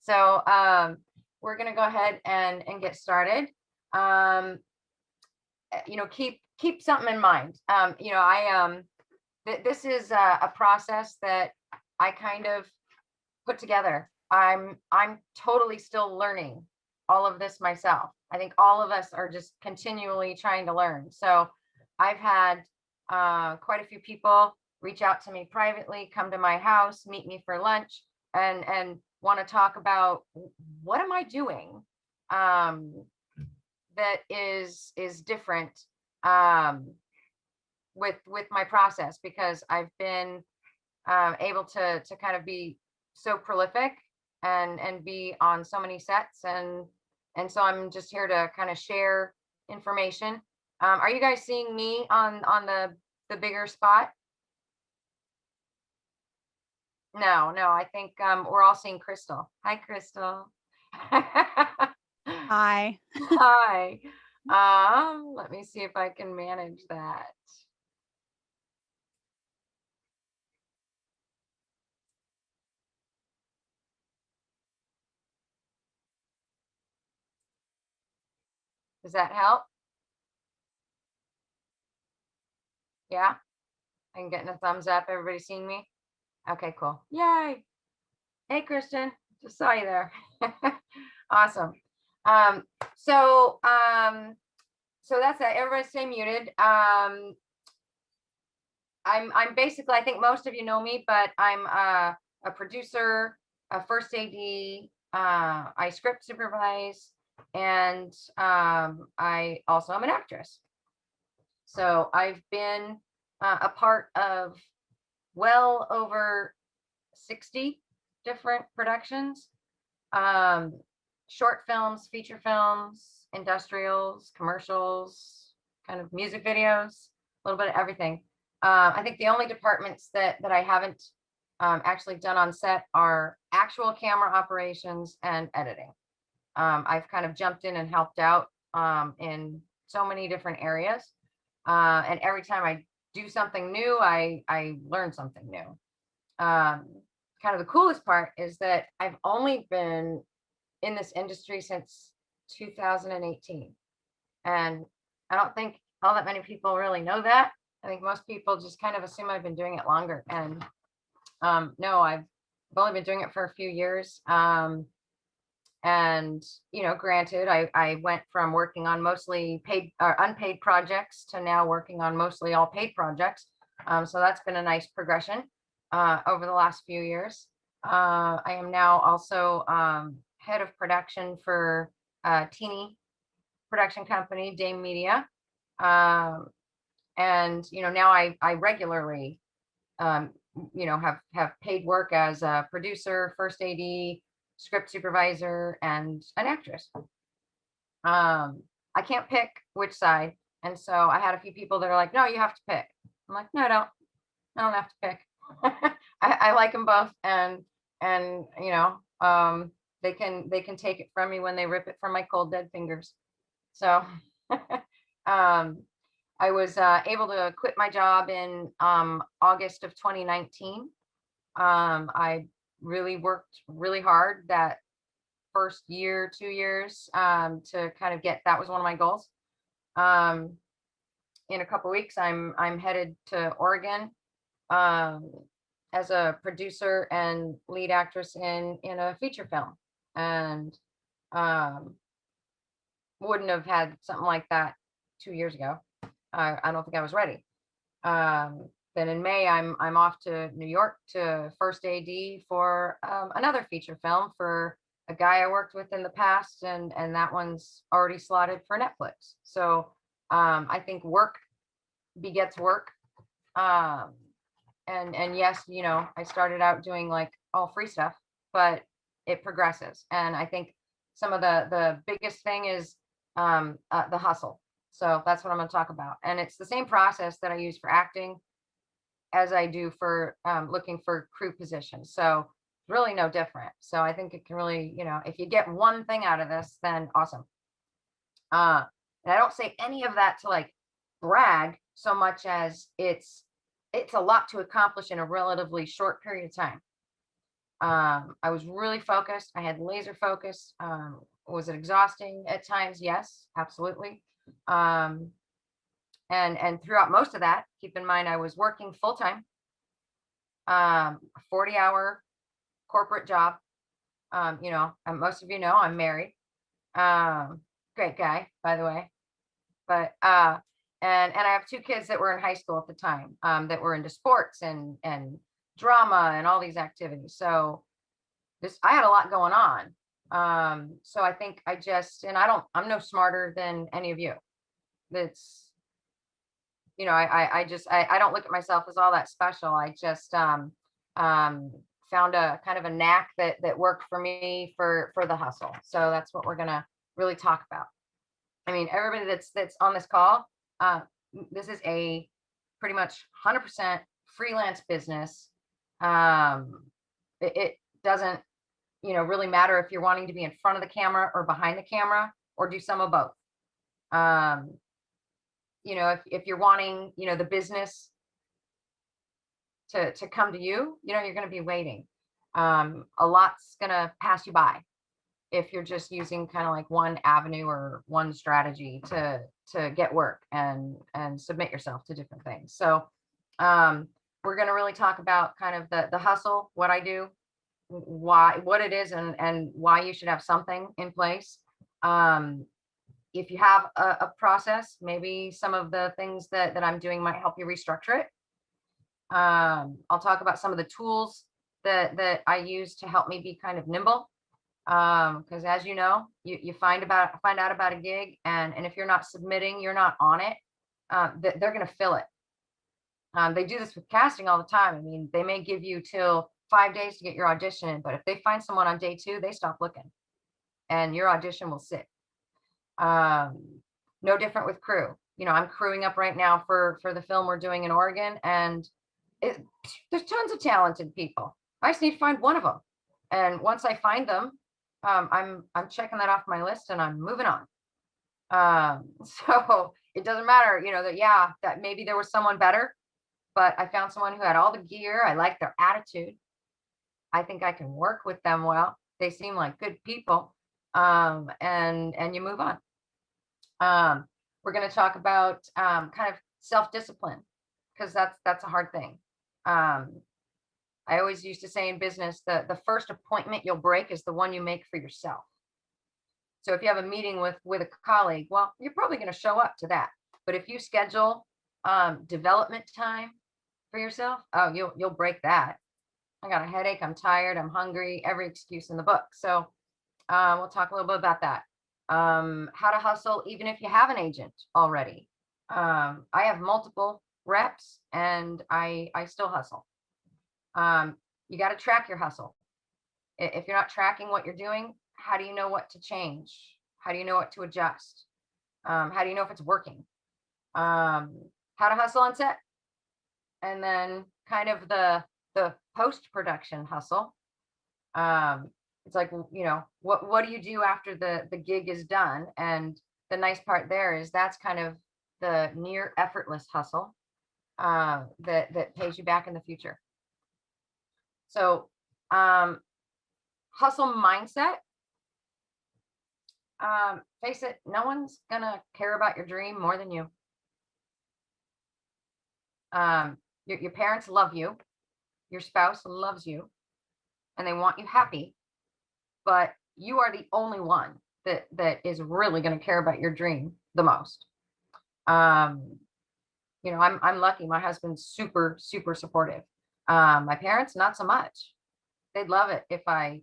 So we're going to go ahead and get started. Keep something in mind. This is a process that I kind of put together. I'm totally still learning all of this myself. I think all of us are just continually trying to learn. So I've had quite a few people reach out to me privately, come to my house, meet me for lunch, and want to talk about what am I doing that is different with my process, because I've been able to kind of be so prolific and be on so many sets, and so I'm just here to kind of share information. Are you guys seeing me on the bigger spot? No, I think we're all seeing Crystal. Hi, Crystal. Hi. Hi. Let me see if I can manage that. Does that help? Yeah, I'm getting a thumbs up. Everybody seeing me? Okay, cool. Yay. Hey, Kristen, just saw you there. Awesome. Um, so, um, so that's that. Everybody stay muted. I'm basically, I think most of you know me, but I'm a producer, a first AD, I script supervise, and I also am an actress. So I've been a part of well over 60 different productions, short films, feature films, industrials, commercials, kind of music videos, a little bit of everything. I think the only departments that I haven't actually done on set are actual camera operations and editing. I've kind of jumped in and helped out in so many different areas. And every time I do something new, I learn something new. Kind of the coolest part is that I've only been in this industry since 2018. And I don't think all that many people really know that. I think most people just kind of assume I've been doing it longer. And no, I've only been doing it for a few years. And, granted, I went from working on mostly paid or unpaid projects to now working on mostly all paid projects. So that's been a nice progression over the last few years. I am now also head of production for a teeny production company, Dame Media. And, now I regularly, have paid work as a producer, first AD, script supervisor, and an actress. I can't pick which side. And so I had a few people that are like, no, you have to pick. I'm like, no, I don't have to pick. I like them both. And they can take it from me when they rip it from my cold dead fingers. So I was able to quit my job in August of 2019. I really worked really hard that first year, 2 years, to kind of get, that was one of my goals. In a couple weeks, I'm headed to Oregon as a producer and lead actress in a feature film, and wouldn't have had something like that 2 years ago. I don't think I was ready. Then in May, I'm off to New York to first AD for another feature film for a guy I worked with in the past, and that one's already slotted for Netflix. So I think work begets work. And yes, I started out doing like all free stuff, but it progresses. And I think some of the biggest thing is the hustle. So that's what I'm going to talk about. And it's the same process that I use for acting as I do for looking for crew positions. So really no different. So I think it can really, if you get one thing out of this, then awesome. And I don't say any of that to like brag so much as it's a lot to accomplish in a relatively short period of time. I was really focused. I had laser focus. Was it exhausting at times? Yes, absolutely. And throughout most of that, keep in mind I was working full time, a 40-hour corporate job. And most of you know I'm married. Um, Great guy, by the way. But and I have two kids that were in high school at the time, that were into sports and drama and all these activities. So this I had a lot going on. So I think I'm no smarter than any of you. That's I don't look at myself as all that special. I just um found a kind of a knack that worked for me for the hustle. So that's what we're gonna really talk about. I mean, everybody that's on this call, uh, this is a pretty much 100% freelance business. It doesn't, really matter if you're wanting to be in front of the camera or behind the camera or do some of both. Um, if you're wanting, the business to come to you, you're going to be waiting. A lot's going to pass you by if you're just using kind of like one avenue or one strategy to get work and submit yourself to different things. So we're going to really talk about kind of the hustle, what I do, what it is, and why you should have something in place. If you have a process, maybe some of the things that I'm doing might help you restructure it. I'll talk about some of the tools that I use to help me be kind of nimble. Because as you know, you find out about a gig, and if you're not submitting, you're not on it, they're going to fill it. They do this with casting all the time. I mean, they may give you till 5 days to get your audition in, but if they find someone on day 2, they stop looking, and your audition will sit. No different with crew. I'm crewing up right now for the film we're doing in Oregon, and there's tons of talented people. I just need to find one of them, and once I find them, I'm checking that off my list and I'm moving on. So it doesn't matter, that maybe there was someone better, but I found someone who had all the gear. I like their attitude. I think I can work with them well. They seem like good people. And you move on. We're going to talk about kind of self-discipline, because that's a hard thing. I always used to say in business that the first appointment you'll break is the one you make for yourself. So if you have a meeting with a colleague, well, you're probably going to show up to that. But if you schedule development time for yourself, oh, you'll break that. I got a headache, I'm tired, I'm hungry, every excuse in the book. So we'll talk a little bit about that. How to hustle even if you have an agent already. I have multiple reps and I still hustle. You got to track your hustle. If you're not tracking what you're doing, how do you know what to change? How do you know what to adjust? How do you know if it's working? How to hustle on set. And then kind of the post-production hustle. It's like, what do you do after the gig is done? And the nice part there is that's kind of the near effortless hustle that pays you back in the future. So hustle mindset. Face it, no one's gonna care about your dream more than you. Your parents love you, your spouse loves you, and they want you happy, but you are the only one that is really going to care about your dream the most. I'm lucky. My husband's super, super supportive. My parents, not so much. They'd love it if I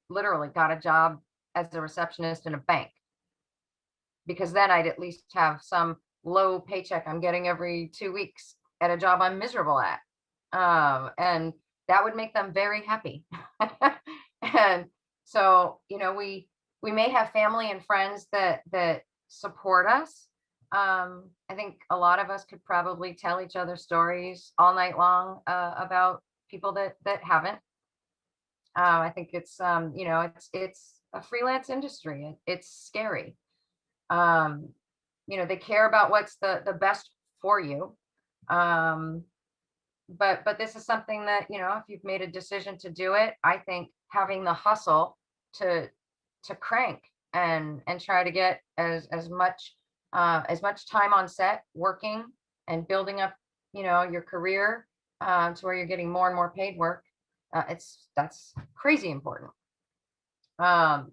literally got a job as a receptionist in a bank, because then I'd at least have some low paycheck I'm getting every 2 weeks at a job I'm miserable at. And that would make them very happy. And so, we may have family and friends that support us. I think a lot of us could probably tell each other stories all night long about people that haven't. I think it's it's a freelance industry. It's scary. They care about what's the best for you. but this is something that, if you've made a decision to do it, I think having the hustle to crank and try to get as much time on set working and building up, your career, to where you're getting more and more paid work. That's crazy important. Um,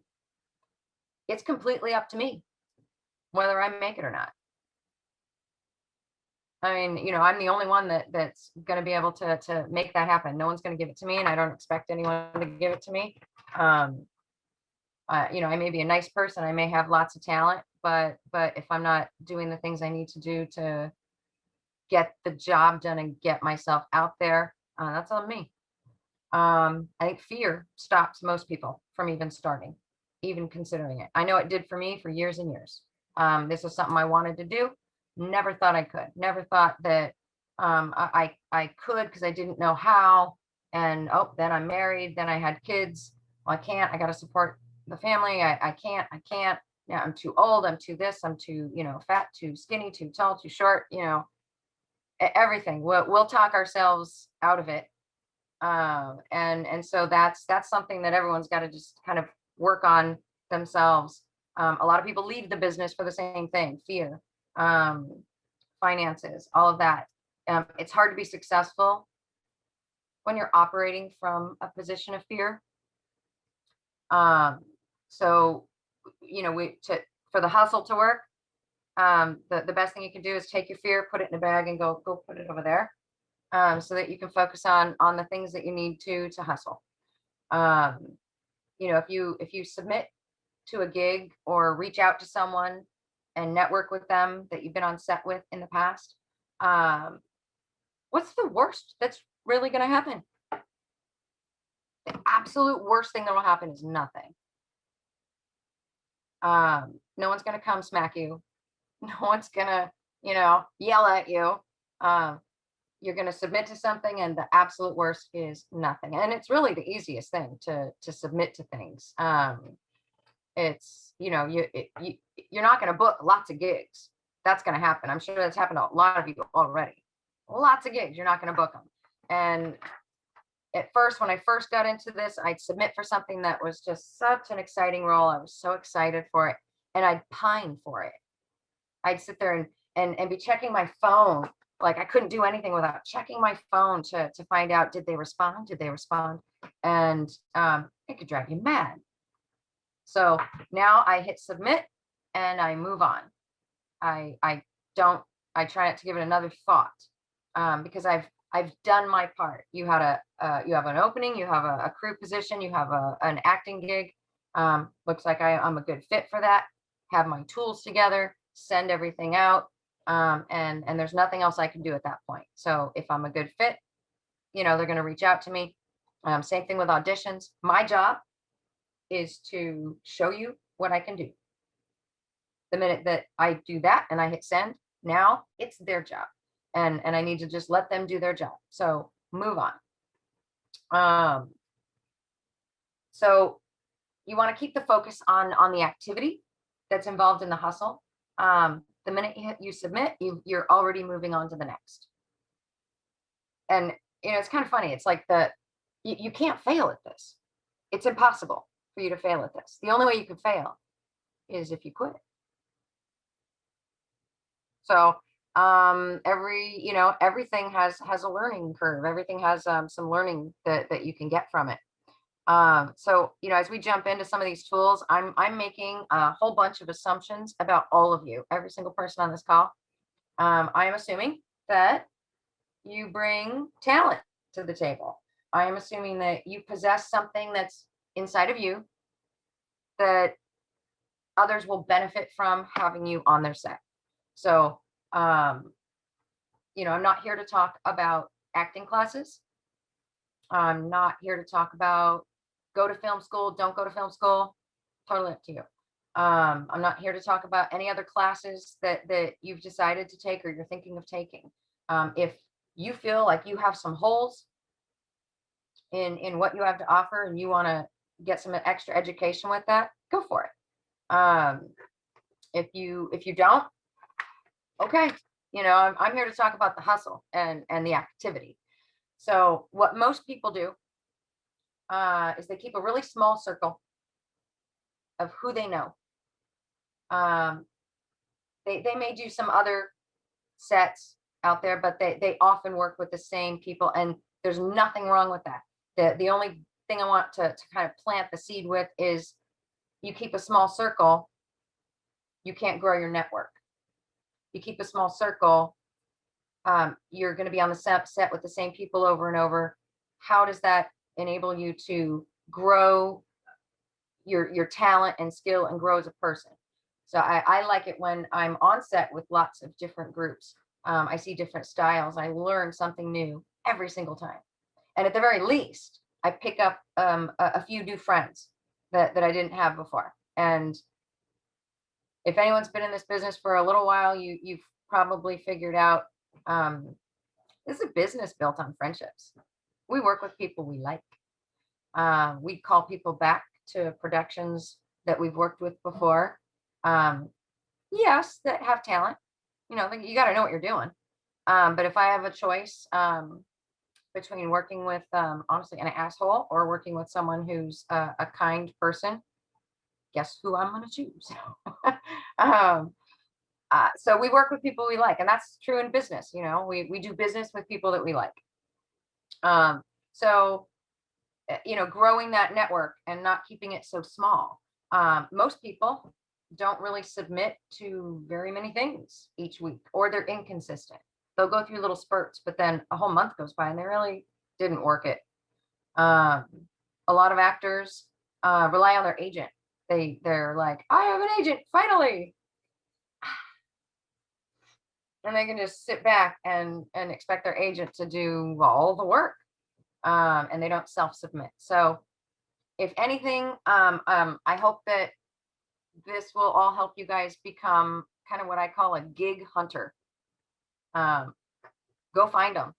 it's completely up to me whether I make it or not. I mean, I'm the only one that's going to be able to make that happen. No one's going to give it to me, and I don't expect anyone to give it to me. I may be a nice person. I may have lots of talent, but if I'm not doing the things I need to do to get the job done and get myself out there, that's on me. I think fear stops most people from even starting, even considering it. I know it did for me for years and years. This was something I wanted to do. Never thought I could. Never thought that I could, because I didn't know how. And then I'm married. Then I had kids. Well, I can't. I got to support the family. I can't. Yeah, I'm too old. I'm too this. I'm too fat, too skinny, too tall, too short. Everything. We'll talk ourselves out of it. And so that's something that everyone's got to just kind of work on themselves. A lot of people leave the business for the same thing: fear, finances, all of that. It's hard to be successful when you're operating from a position of fear. So, for the hustle to work, the best thing you can do is take your fear, put it in a bag, and go put it over there, so that you can focus on the things that you need to hustle. If you submit to a gig or reach out to someone and network with them that you've been on set with in the past, what's the worst that's really going to happen? The absolute worst thing that will happen is nothing. No one's going to come smack you. No one's going to, yell at you. You're going to submit to something, and the absolute worst is nothing. And it's really the easiest thing to submit to things. It's, you're not going to book lots of gigs. That's going to happen. I'm sure that's happened to a lot of you already. Lots of gigs, you're not going to book them. And at first, when I first got into this, I'd submit for something that was just such an exciting role. I was so excited for it, and I'd pine for it. I'd sit there and be checking my phone. Like, I couldn't do anything without checking my phone to find out, did they respond? Did they respond? And it could drive you mad. So now I hit submit and I move on. I try not to give it another thought, because I've done my part. You have an opening, you have a crew position, you have an acting gig. Looks like I'm a good fit for that. Have my tools together, send everything out, and there's nothing else I can do at that point. So if I'm a good fit, they're going to reach out to me. Same thing with auditions. My job is to show you what I can do. The minute that I do that and I hit send, now it's their job. And I need to just let them do their job. So move on. So you want to keep the focus on the activity that's involved in the hustle. The minute you submit, you're already moving on to the next. And it's kind of funny. It's like you can't fail at this. It's impossible for you to fail at this. The only way you can fail is if you quit. So everything has a learning curve. Everything has some learning that you can get from it. So as we jump into some of these tools, I'm making a whole bunch of assumptions about all of you, every single person on this call. I am assuming that you bring talent to the table. I am assuming that you possess something that's inside of you that others will benefit from having you on their set. So, I'm not here to talk about acting classes. I'm not here to talk about go to film school, don't go to film school. Totally up to you. I'm not here to talk about any other classes that you've decided to take or you're thinking of taking. If you feel like you have some holes in what you have to offer and you want to get some extra education with that, go for it. If you don't, okay, I'm here to talk about the hustle and the activity. So what most people do is they keep a really small circle of who they know. Um, they may do some other sets out there, but they often work with the same people, and there's nothing wrong with that. The only thing I want to kind of plant the seed with is you keep a small circle, you can't grow your network. You keep a small circle, you're going to be on the set with the same people over and over. How does that enable you to grow your talent and skill and grow as a person? So I like it when I'm on set with lots of different groups. I see different styles. I learn something new every single time. And at the very least, I pick up a few new friends that I didn't have before. And if anyone's been in this business for a little while, you've probably figured out this is a business built on friendships. We work with people we like. We call people back to productions that we've worked with before. Yes, that have talent. You know, you got to know what you're doing. But if I have a choice between working with honestly an asshole or working with someone who's a kind person, guess who I'm going to choose? So we work with people we like, and that's true in business. You know, we do business with people that we like. So you know, growing that network and not keeping it so small. Most people don't really submit to very many things each week, or they're inconsistent. They'll go through little spurts, but then a whole month goes by and they really didn't work it. A lot of actors rely on their agent. They're like, I have an agent, finally. And they can just sit back and expect their agent to do all the work. And they don't self-submit. So if anything, I hope that this will all help you guys become kind of what I call a gig hunter. Go find them.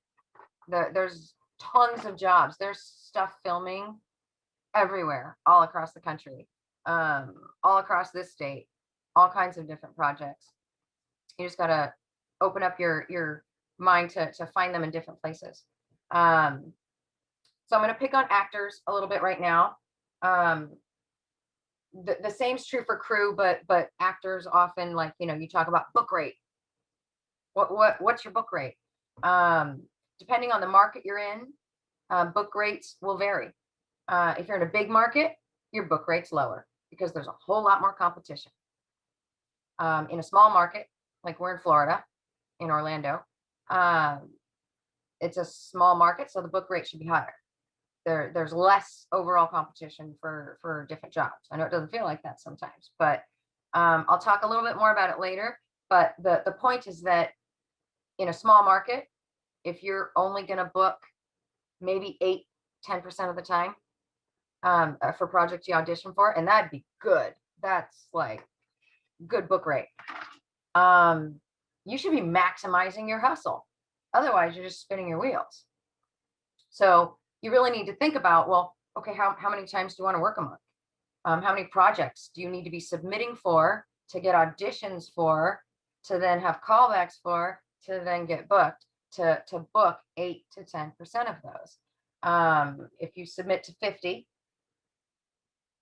There's tons of jobs. There's stuff filming everywhere, all across the country, all across this state, all kinds of different projects. You just got to open up your mind to find them in different places. So I'm going to pick on actors a little bit right now. The same's true for crew, but actors often, like, you know, you talk about book rate. What's your book rate? Depending on the market you're in, book rates will vary. If you're in a big market, your book rate's lower because there's a whole lot more competition. In a small market, like we're in Florida, in Orlando, it's a small market, so the book rate should be higher. There's less overall competition for different jobs. I know it doesn't feel like that sometimes, but I'll talk a little bit more about it later. But the point is that in a small market, if you're only going to book maybe 8-10% of the time for projects you audition for, and that'd be good. That's like good book rate. You should be maximizing your hustle. Otherwise, you're just spinning your wheels. So you really need to think about, well, okay, how many times do you want to work a month? How many projects do you need to be submitting for to get auditions for, to then have callbacks for, to then get booked, to book 8 to 10% of those. If you submit to 50,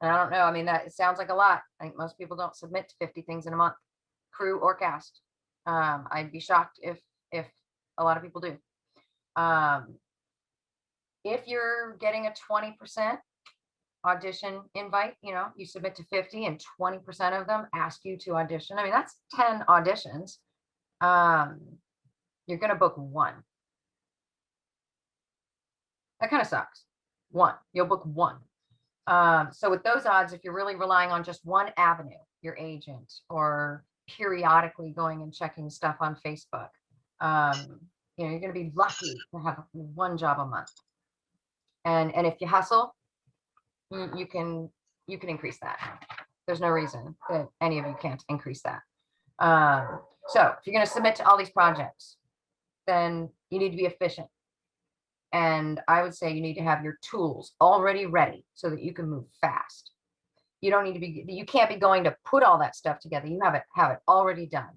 and I don't know, I mean, that it sounds like a lot. I think most people don't submit to 50 things in a month, crew or cast. I'd be shocked if a lot of people do. If you're getting a 20% audition invite, you know, you submit to 50 and 20% of them ask you to audition. I mean, that's 10 auditions. You're going to book one. That kind of sucks. One, you'll book one. So with those odds, if you're really relying on just one avenue, your agent, or periodically going and checking stuff on Facebook, you know, you're going to be lucky to have one job a month. And if you hustle, you can increase that. There's no reason that any of you can't increase that. So if you're going to submit to all these projects, then you need to be efficient. And I would say you need to have your tools already ready so that you can move fast. You don't need to be, you can't be going to put all that stuff together. You have it already done.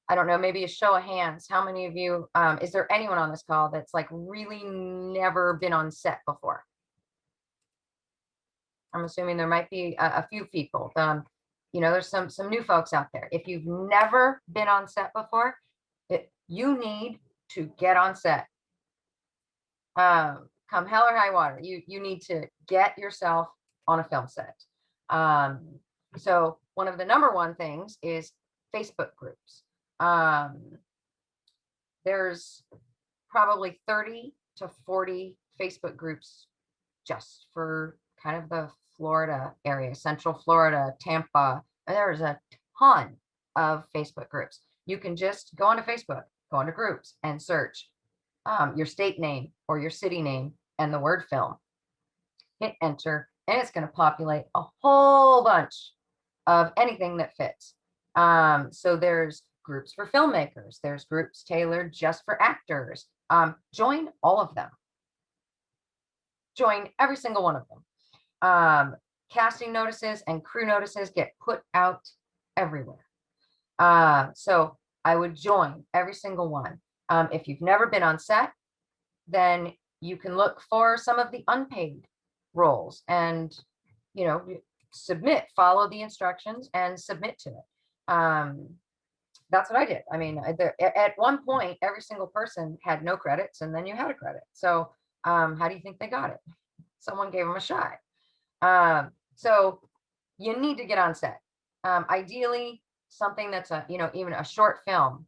I don't know, maybe a show of hands. How many of you, is there anyone on this call that's like really never been on set before? I'm assuming there might be a few people. You know, there's some new folks out there. If you've never been on set before, you need to get on set. Come hell or high water, you need to get yourself on a film set. So one of the number one things is Facebook groups. There's probably 30 to 40 Facebook groups just for kind of the Florida area, Central Florida, Tampa. There's a ton of Facebook groups. You can just go onto Facebook, go onto groups and search your state name or your city name and the word film. Hit enter, and it's going to populate a whole bunch of anything that fits. So there's groups for filmmakers. There's groups tailored just for actors. Join all of them. Join every single one of them. Casting notices and crew notices get put out everywhere. So I would join every single one. If you've never been on set, then you can look for some of the unpaid roles and, you know, submit, follow the instructions and submit to it. That's what I did. I mean, at one point, every single person had no credits, and then you had a credit. So how do you think they got it? Someone gave them a shot. So you need to get on set. Ideally, something that's even a short film,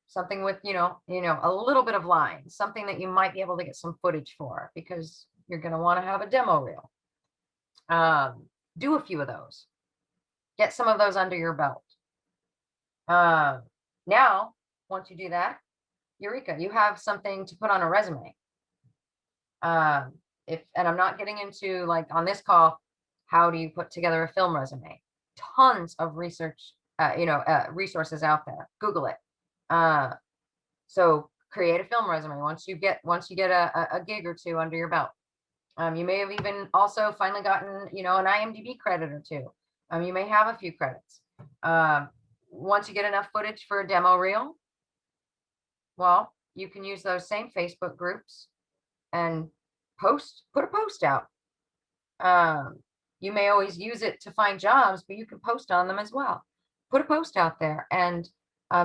something with, a little bit of line, something that you might be able to get some footage for, because you're going to want to have a demo reel. Do a few of those. Get some of those under your belt. Now, once you do that, eureka, you have something to put on a resume. And I'm not getting into, like, on this call, how do you put together a film resume? Tons of research, resources out there. Google it. So create a film resume once you get a gig or two under your belt. You may have even also finally gotten, an IMDb credit or two. You may have a few credits. Once you get enough footage for a demo reel, well, you can use those same Facebook groups and put a post out. You may always use it to find jobs, but you can post on them as well. Put a post out there and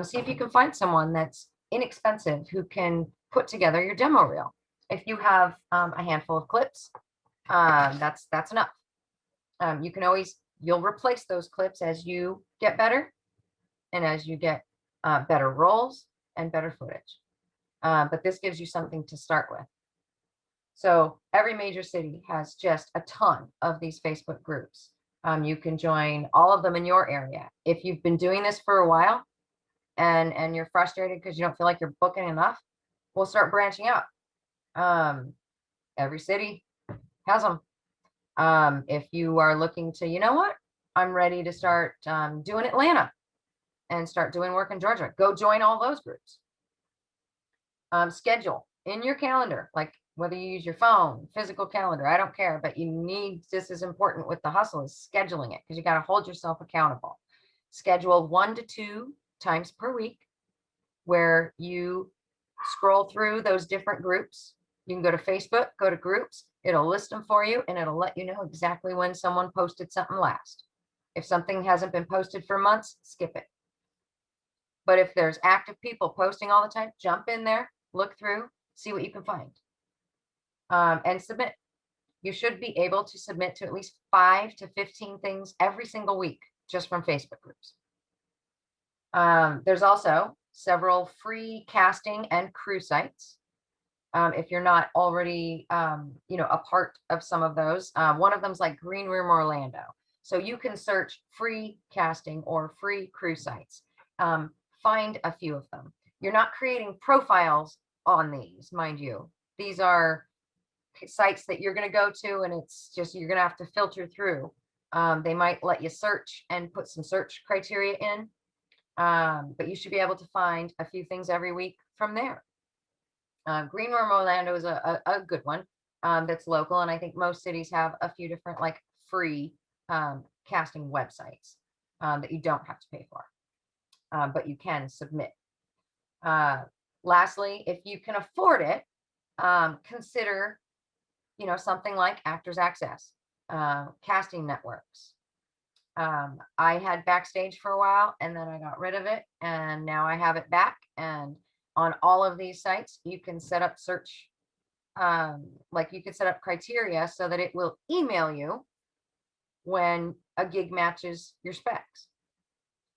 see if you can find someone that's inexpensive who can put together your demo reel. If you have a handful of clips, that's enough. You'll replace those clips as you get better and as you get better roles and better footage. But this gives you something to start with. So every major city has just a ton of these Facebook groups. You can join all of them in your area. If you've been doing this for a while and you're frustrated because you don't feel like you're booking enough, we'll start branching out. Every city has them. If you are looking to, I'm ready to start doing Atlanta and start doing work in Georgia, go join all those groups. Schedule in your calendar, like whether you use your phone, physical calendar, I don't care, but this is important with the hustle, is scheduling it, because you got to hold yourself accountable. Schedule 1 to 2 times per week where you scroll through those different groups. You can go to Facebook, go to groups, it'll list them for you, and it'll let you know exactly when someone posted something last. If something hasn't been posted for months, skip it. But if there's active people posting all the time, jump in there, look through, see what you can find. And submit. You should be able to submit to at least 5 to 15 things every single week just from Facebook groups. There's also several free casting and crew sites. If you're not already, a part of some of those, one of them's like Green Room Orlando. So you can search free casting or free crew sites. Find a few of them. You're not creating profiles on these, mind you. These are sites that you're going to go to, and it's just, you're going to have to filter through. They might let you search and put some search criteria in, but you should be able to find a few things every week from there. Green Room Orlando is a good one that's local, and I think most cities have a few different like free casting websites that you don't have to pay for. but you can submit. Lastly, if you can afford it, consider, something like Actors Access, casting networks. I had Backstage for a while and then I got rid of it and now I have it back. And on all of these sites, you can set up search, like you can set up criteria so that it will email you when a gig matches your specs.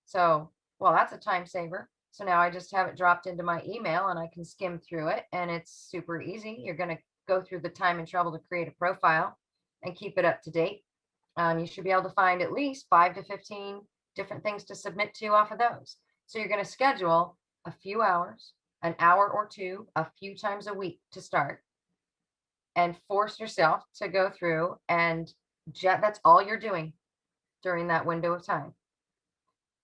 So, well, that's a time saver. So now I just have it dropped into my email and I can skim through it and it's super easy. You're going to go through the time and trouble to create a profile and keep it up to date. You should be able to find at least 5 to 15 different things to submit to off of those. So you're going to schedule a few hours, an hour or two, a few times a week to start, and force yourself to go through and that's all you're doing during that window of time.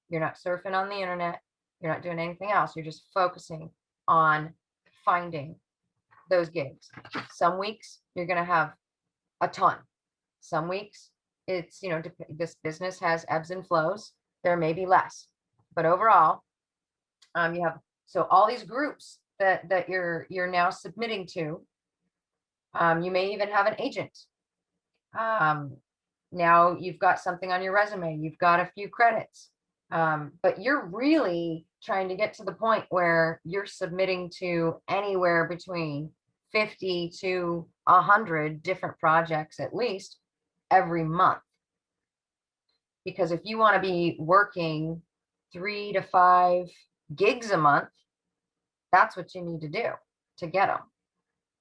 You're not surfing on the internet. You're not doing anything else. You're just focusing on finding those gigs. Some weeks you're going to have a ton. Some weeks it's, this business has ebbs and flows. There may be less, but overall, you have, so all these groups that you're now submitting to, you may even have an agent. Now you've got something on your resume, you've got a few credits, but you're really trying to get to the point where you're submitting to anywhere between 50 to 100 different projects at least every month. Because if you want to be working 3 to 5 gigs a month, that's what you need to do to get them,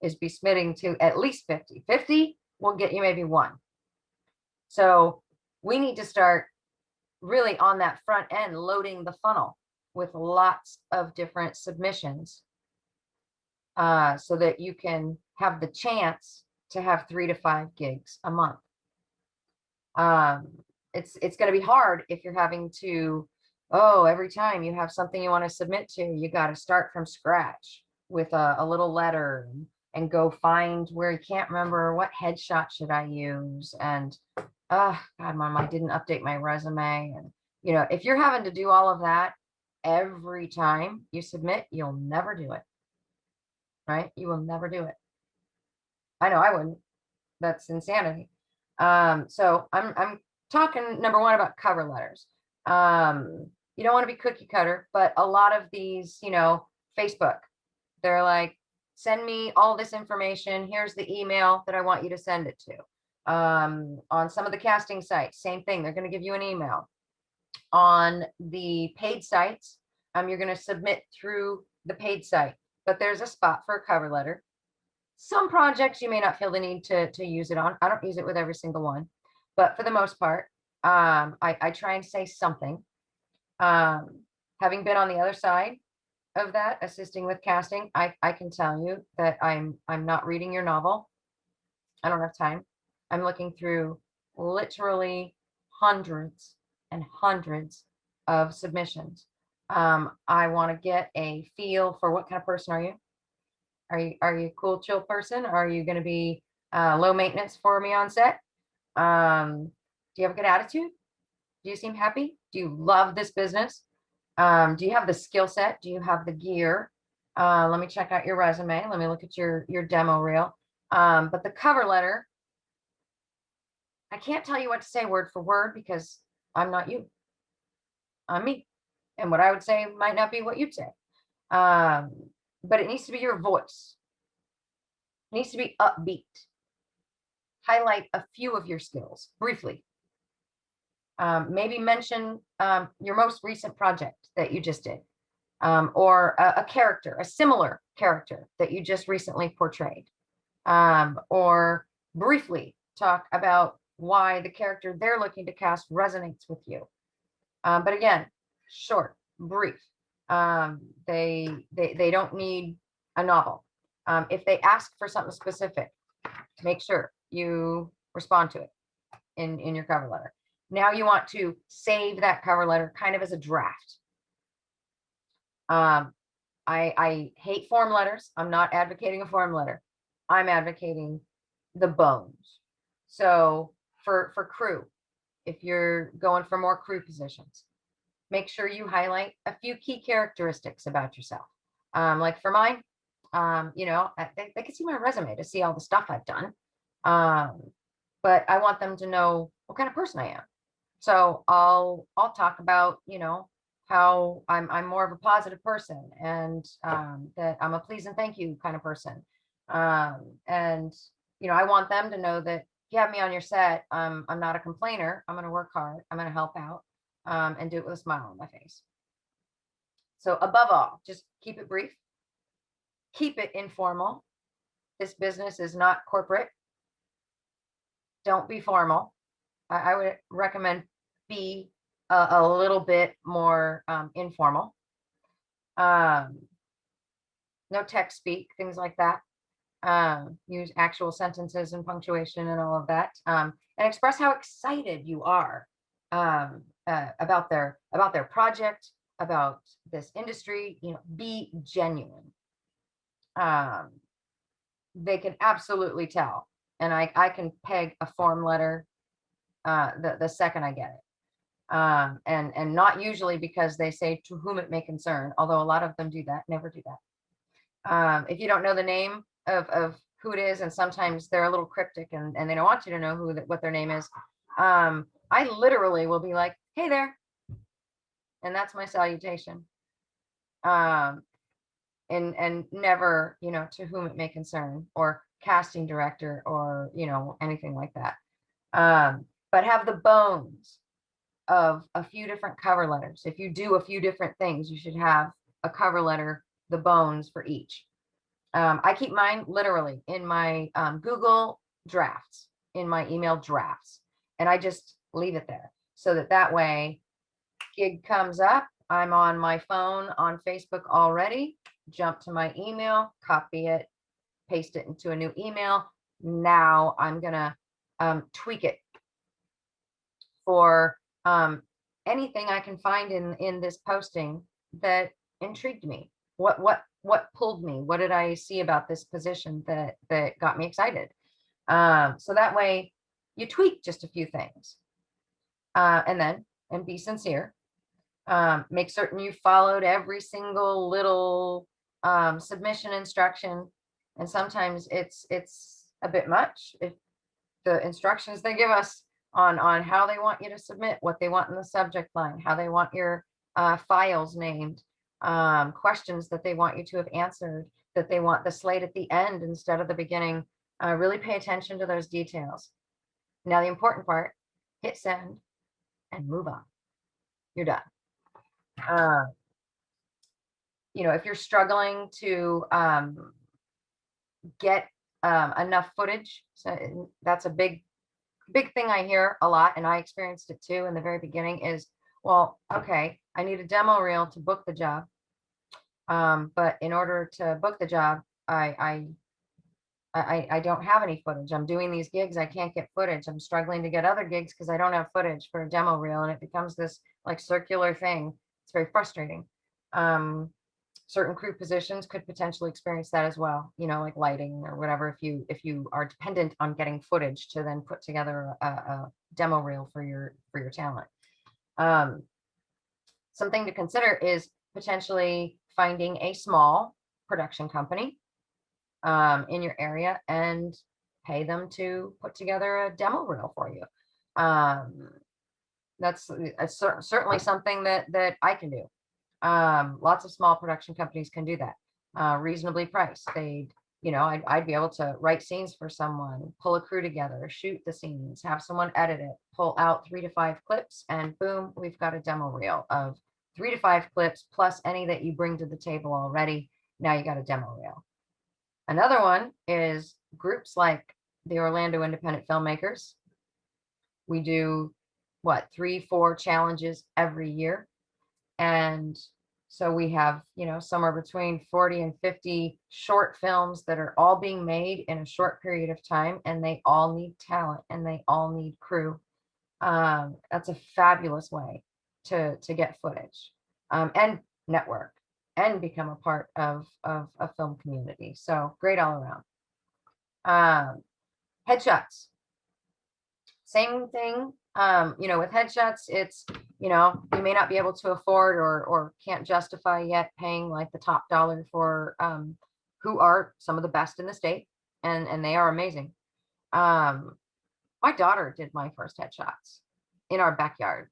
is be submitting to at least 50. 50 will get you maybe one. So we need to start really on that front end, loading the funnel with lots of different submissions, so that you can have the chance to have 3 to 5 gigs a month. It's going to be hard if you're having to, every time you have something you want to submit to, you got to start from scratch with a little letter and go find where you can't remember what headshot should I use. And, God, Mom, I didn't update my resume. And, if you're having to do all of that every time you submit, you'll never do it. Right? You will never do it. I know I wouldn't. That's insanity. So I'm talking, number one, about cover letters. You don't want to be cookie cutter, but a lot of these, Facebook, they're like, send me all this information. Here's the email that I want you to send it to. On some of the casting sites, same thing. They're going to give you an email. On the paid sites, you're going to submit through the paid site, but there's a spot for a cover letter. Some projects you may not feel the need to use it on. I don't use it with every single one, but for the most part, I try and say something. Having been on the other side of that, assisting with casting, I can tell you that I'm not reading your novel. I don't have time. I'm looking through literally hundreds and hundreds of submissions. I want to get a feel for what kind of person are you? Are you a cool, chill person? Are you going to be low maintenance for me on set? Do you have a good attitude? Do you seem happy? Do you love this business? Do you have the skill set? Do you have the gear? Let me check out your resume. Let me look at your demo reel. But the cover letter, I can't tell you what to say word for word because I'm not you. I'm me. And what I would say might not be what you'd say. But it needs to be your voice. It needs to be upbeat. Highlight a few of your skills briefly. Maybe mention your most recent project that you just did, or a character, a similar character that you just recently portrayed, or briefly talk about why the character they're looking to cast resonates with you. But again, short, brief. They don't need a novel. If they ask for something specific, make sure you respond to it in your cover letter. Now you want to save that cover letter kind of as a draft. I hate form letters. I'm not advocating a form letter. I'm advocating the bones. So for crew, if you're going for more crew positions, make sure you highlight a few key characteristics about yourself. Like for mine, they can see my resume to see all the stuff I've done. But I want them to know what kind of person I am. So I'll talk about, how I'm more of a positive person, and that I'm a please and thank you kind of person. And I want them to know that if you have me on your set, I'm not a complainer. I'm going to work hard. I'm going to help out, and do it with a smile on my face. So above all, just keep it brief, keep it informal. This business is not corporate. Don't be formal. I would recommend be a little bit more informal. No text speak, things like that. Use actual sentences and punctuation and all of that. And express how excited you are about their project, about this industry. Be genuine. They can absolutely tell, and I can peg a form letter the second I get it. And not usually because they say to whom it may concern, although a lot of them do that. Never do that. If you don't know the name of who it is, and sometimes they're a little cryptic and they don't want you to know what their name is, I literally will be like, hey there, and that's my salutation. And never, to whom it may concern, or casting director, or anything like that. But have the bones of a few different cover letters. If you do a few different things, you should have a cover letter, the bones for each. I keep mine literally in my Google drafts, in my email drafts, and I just leave it there so that way gig comes up, I'm on my phone on Facebook already, jump to my email, copy it, paste it into a new email. Now I'm gonna tweak it for anything I can find in this posting that intrigued me. What pulled me? What did I see about this position that got me excited? So that way you tweak just a few things, and be sincere. Make certain you followed every single little submission instruction. And sometimes it's a bit much if the instructions they give us on how they want you to submit, what they want in the subject line, how they want your files named, questions that they want you to have answered, that they want the slate at the end instead of the beginning. Really pay attention to those details. Now, the important part, hit send and move on. You're done. If you're struggling to get enough footage, so that's a big thing I hear a lot, and I experienced it too in the very beginning, is, well, okay, I need a demo reel to book the job. But in order to book the job, I don't have any footage. I'm doing these gigs, I can't get footage. I'm struggling to get other gigs because I don't have footage for a demo reel, and it becomes this like circular thing. It's very frustrating. Certain crew positions could potentially experience that as well, like lighting or whatever, if you are dependent on getting footage to then put together a demo reel for your talent. Something to consider is potentially finding a small production company in your area and pay them to put together a demo reel for you. That's certainly something that I can do. Lots of small production companies can do that, reasonably priced. I'd be able to write scenes for someone, pull a crew together, shoot the scenes, have someone edit it, pull out 3 to 5 clips, and boom, we've got a demo reel of 3 to 5 clips plus any that you bring to the table already. Now you got a demo reel. Another one is groups like the Orlando Independent Filmmakers. We do 3-4 challenges every year. And so we have, somewhere between 40 and 50 short films that are all being made in a short period of time, and they all need talent and they all need crew. That's a fabulous way to get footage, and network and become a part of a film community. So great all around. Headshots. Same thing You know, with headshots, it's, you know, you may not be able to afford or can't justify yet paying like the top dollar for who are some of the best in the state, and they are amazing. My daughter did my first headshots in our backyard.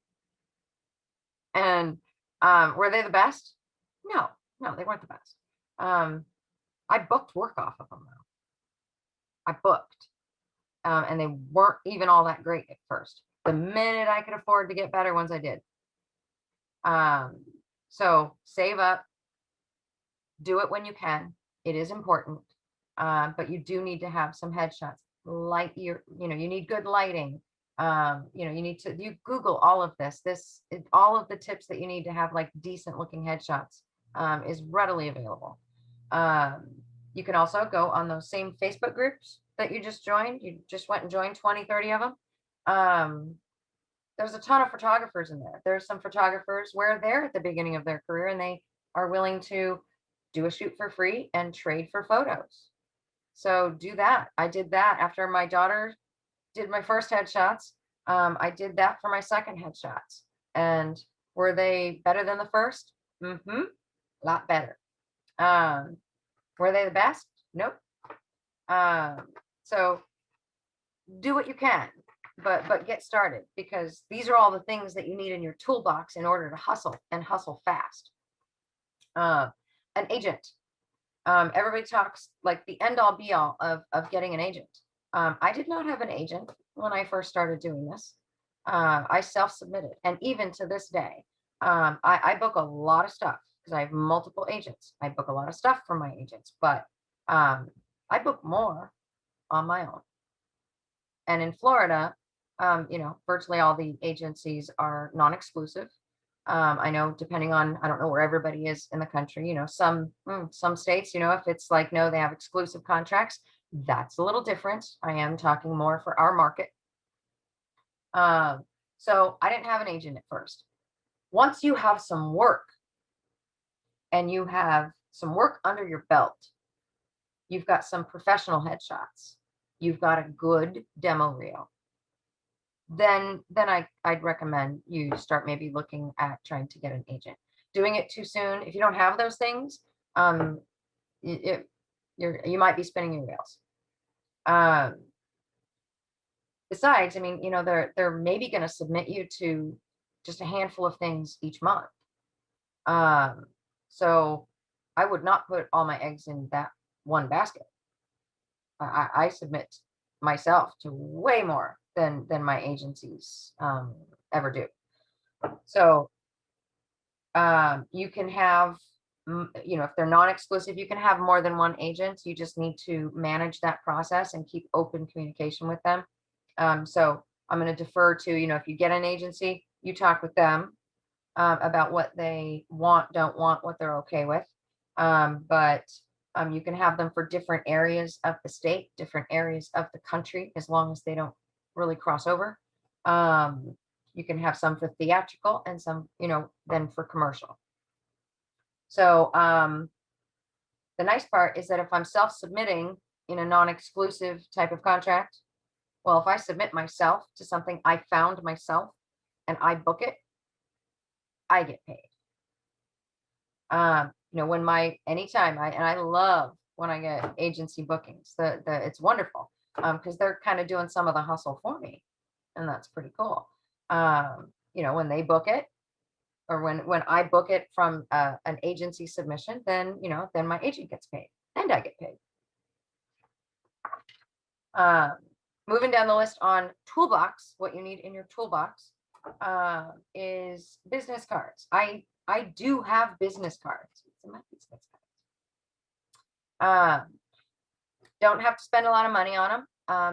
And were they the best? No, no, they weren't the best. I booked work off of them though. I booked, and they weren't even all that great at first. The minute I could afford to get better ones, I did. So save up, do it when you can. It is important, but you do need to have some headshots. You know, you need good lighting. You know, you Google all of this. All of the tips that you need to have like decent looking headshots is readily available. You can also go on those same Facebook groups that you just joined. You just went and joined 20, 30 of them. There's a ton of photographers in there. There's some photographers where they're at the beginning of their career and they are willing to do a shoot for free and trade for photos. So do that. I did that after my daughter did my first headshots. I did that for my second headshots. And were they better than the first? Mm-hmm. A lot better. Were they the best? Nope. So do what you can, but get started, because these are all the things that you need in your toolbox in order to hustle and hustle fast. An agent. Everybody talks like the end all be all of getting an agent. I did not have an agent when I first started doing this. I self-submitted, and even to this day, I book a lot of stuff because I have multiple agents. I book a lot of stuff for my agents, but I book more on my own. And in Florida, you know, virtually all the agencies are non-exclusive. I know depending on, I don't know where everybody is in the country, you know, some states, you know, if it's like, no, they have exclusive contracts, that's a little different. I am talking more for our market. So I didn't have an agent at first. Once you have some work and you have some work under your belt, you've got some professional headshots, you've got a good demo reel, then I'd recommend you start maybe looking at trying to get an agent. Doing it too soon, if you don't have those things, you might be spinning your wheels. Besides, I mean, you know, they're maybe going to submit you to just a handful of things each month. So I would not put all my eggs in that one basket. I submit myself to way more than my agencies ever do. So you can have, you know, if they're non-exclusive, you can have more than one agent. You just need to manage that process and keep open communication with them. So I'm going to defer to, you know, if you get an agency, you talk with them about what they want, don't want, what they're okay with. But you can have them for different areas of the state, different areas of the country, as long as they don't really cross over. You can have some for theatrical and some, you know, then for commercial. So the nice part is that if I'm self-submitting in a non-exclusive type of contract, well, if I submit myself to something I found myself and I book it, I get paid. You know, when anytime I love when I get agency bookings, it's wonderful. Because they're kind of doing some of the hustle for me, and that's pretty cool. You know, when they book it, or when I book it from an agency submission, then, you know, then my agent gets paid and I get paid. Moving down the list on Toolbox, what you need in your toolbox is business cards. I do have business cards. Don't have to spend a lot of money on them.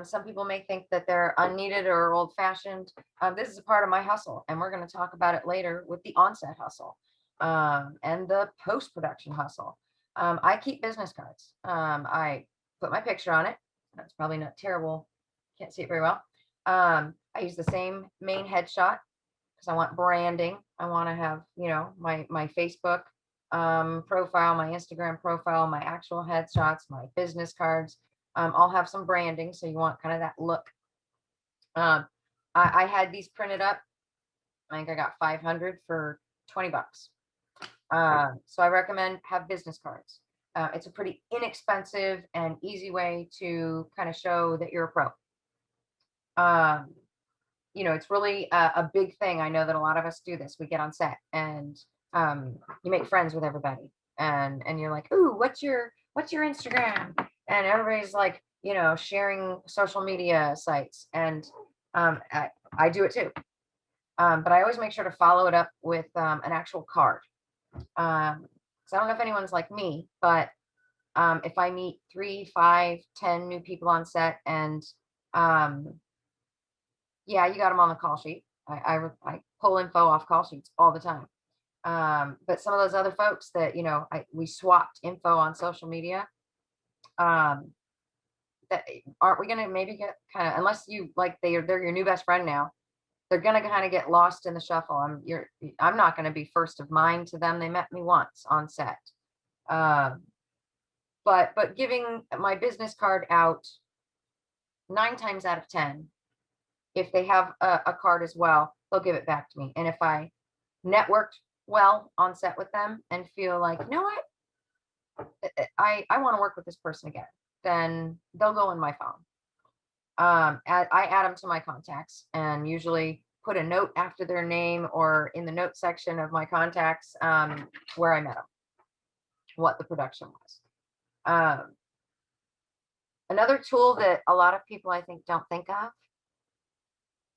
Some people may think that they're unneeded or old-fashioned. This is a part of my hustle, and we're going to talk about it later with the Onset Hustle and the post-production hustle. I keep business cards. I put my picture on it. That's probably not terrible. Can't see it very well. I use the same main headshot because I want branding. I want to have, you know, my Facebook profile, my Instagram profile, my actual headshots, my business cards. I'll have some branding, so you want kind of that look. I had these printed up. I think I got 500 for 20 bucks. So I recommend have business cards. It's a pretty inexpensive and easy way to kind of show that you're a pro. It's really a big thing. I know that a lot of us do this. We get on set and you make friends with everybody, and you're like, "Ooh, what's your Instagram?" And everybody's like, sharing social media sites, and I do it too. But I always make sure to follow it up with an actual card. So I don't know if anyone's like me, but if I meet 3, 5, 10 new people on set, and yeah, you got them on the call sheet. I pull info off call sheets all the time. But some of those other folks that, we swapped info on social media, that aren't we going to maybe get kind of, unless you like, they're your new best friend now, they're going to kind of get lost in the shuffle. I'm not going to be first of mind to them. They met me once on set. But giving my business card out 9 times out of 10, if they have a card as well, they'll give it back to me. And if I networked well on set with them and feel like, you know what, I want to work with this person again, then they'll go in my phone. I add them to my contacts and usually put a note after their name or in the note section of my contacts, where I met them, what the production was. Another tool that a lot of people I think don't think of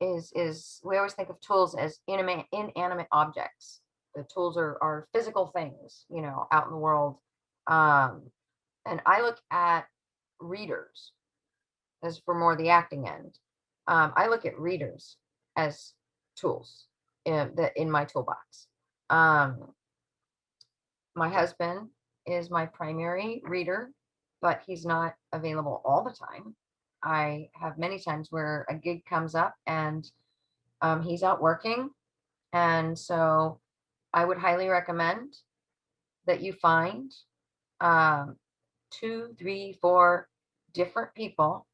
is we always think of tools as inanimate objects. The tools are physical things, out in the world. And I look at readers as for more the acting end. I look at readers as tools in my toolbox. My husband is my primary reader, but he's not available all the time. I have many times where a gig comes up and he's out working. And so I would highly recommend that you find 2, 3, 4 different people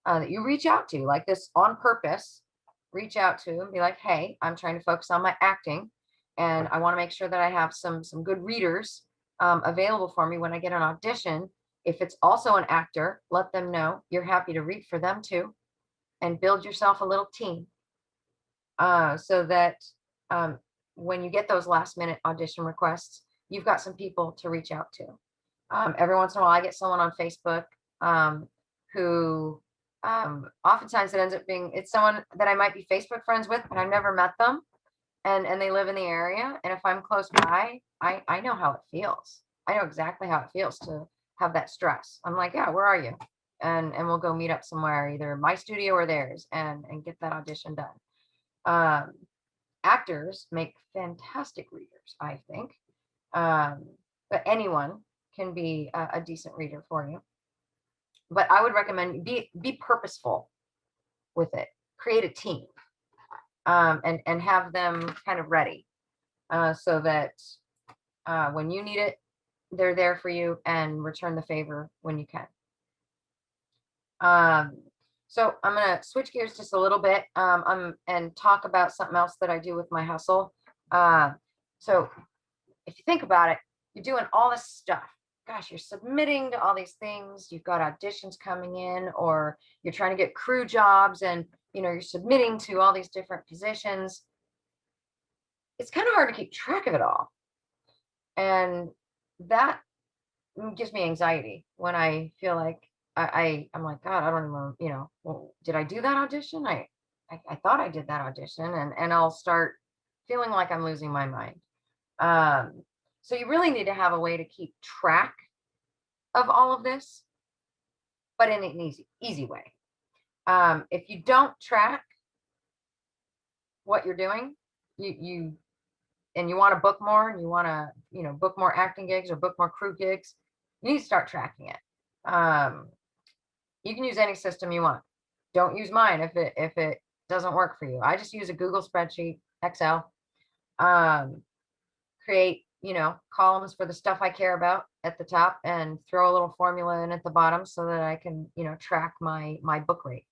that you reach out to like this on purpose. Reach out to and be like, hey, I'm trying to focus on my acting, and I want to make sure that I have some good readers available for me when I get an audition. If it's also an actor, let them know you're happy to read for them too, and build yourself a little team so that when you get those last minute audition requests, you've got some people to reach out to. Every once in a while, I get someone on Facebook who oftentimes it ends up being, it's someone that I might be Facebook friends with, but I've never met them. And they live in the area. And if I'm close by, I know how it feels. I know exactly how it feels to have that stress. I'm like, yeah, where are you? And we'll go meet up somewhere, either my studio or theirs, and get that audition done. Actors make fantastic readers, I think. But anyone can be a decent reader for you. But I would recommend be purposeful with it. Create a team, and have them kind of ready, so that when you need it, they're there for you, and return the favor when you can. So I'm going to switch gears just a little bit and talk about something else that I do with my hustle. So if you think about it, you're doing all this stuff. Gosh, you're submitting to all these things. You've got auditions coming in, or you're trying to get crew jobs, and you're submitting to all these different positions. It's kind of hard to keep track of it all. And that gives me anxiety when I feel like I'm like, God, I don't even, well, did I do that audition? I thought I did that audition, and I'll start feeling like I'm losing my mind. So you really need to have a way to keep track of all of this, but in an easy way. If you don't track what you're doing, you want to book more, and you want to, book more acting gigs or book more crew gigs, you need to start tracking it. You can use any system you want. Don't use mine if it doesn't work for you. I just use a Google spreadsheet, Excel. Create, columns for the stuff I care about at the top, and throw a little formula in at the bottom so that I can, track my book rate.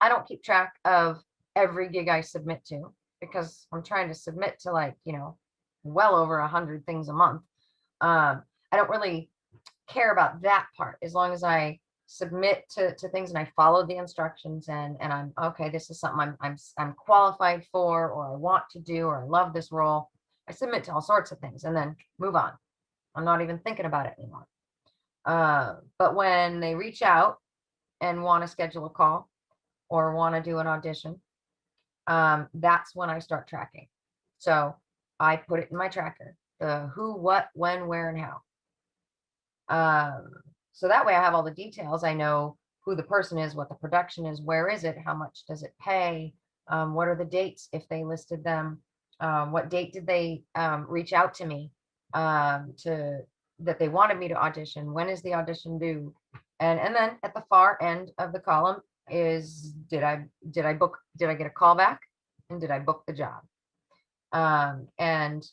I don't keep track of every gig I submit to, because I'm trying to submit to, like, well over 100 things a month. I don't really care about that part, as long as I submit to things and I follow the instructions, and I'm okay, this is something I'm qualified for, or I want to do, or I love this role. I submit to all sorts of things and then move on. I'm not even thinking about it anymore. But when they reach out and want to schedule a call or want to do an audition, that's when I start tracking. So I put it in my tracker, the who, what, when, where, and how. So that way I have all the details. I know who the person is, what the production is, where is it, how much does it pay, what are the dates if they listed them, what date did they reach out to me that they wanted me to audition, when is the audition due, and then at the far end of the column is did I get a call back, and did I book the job, and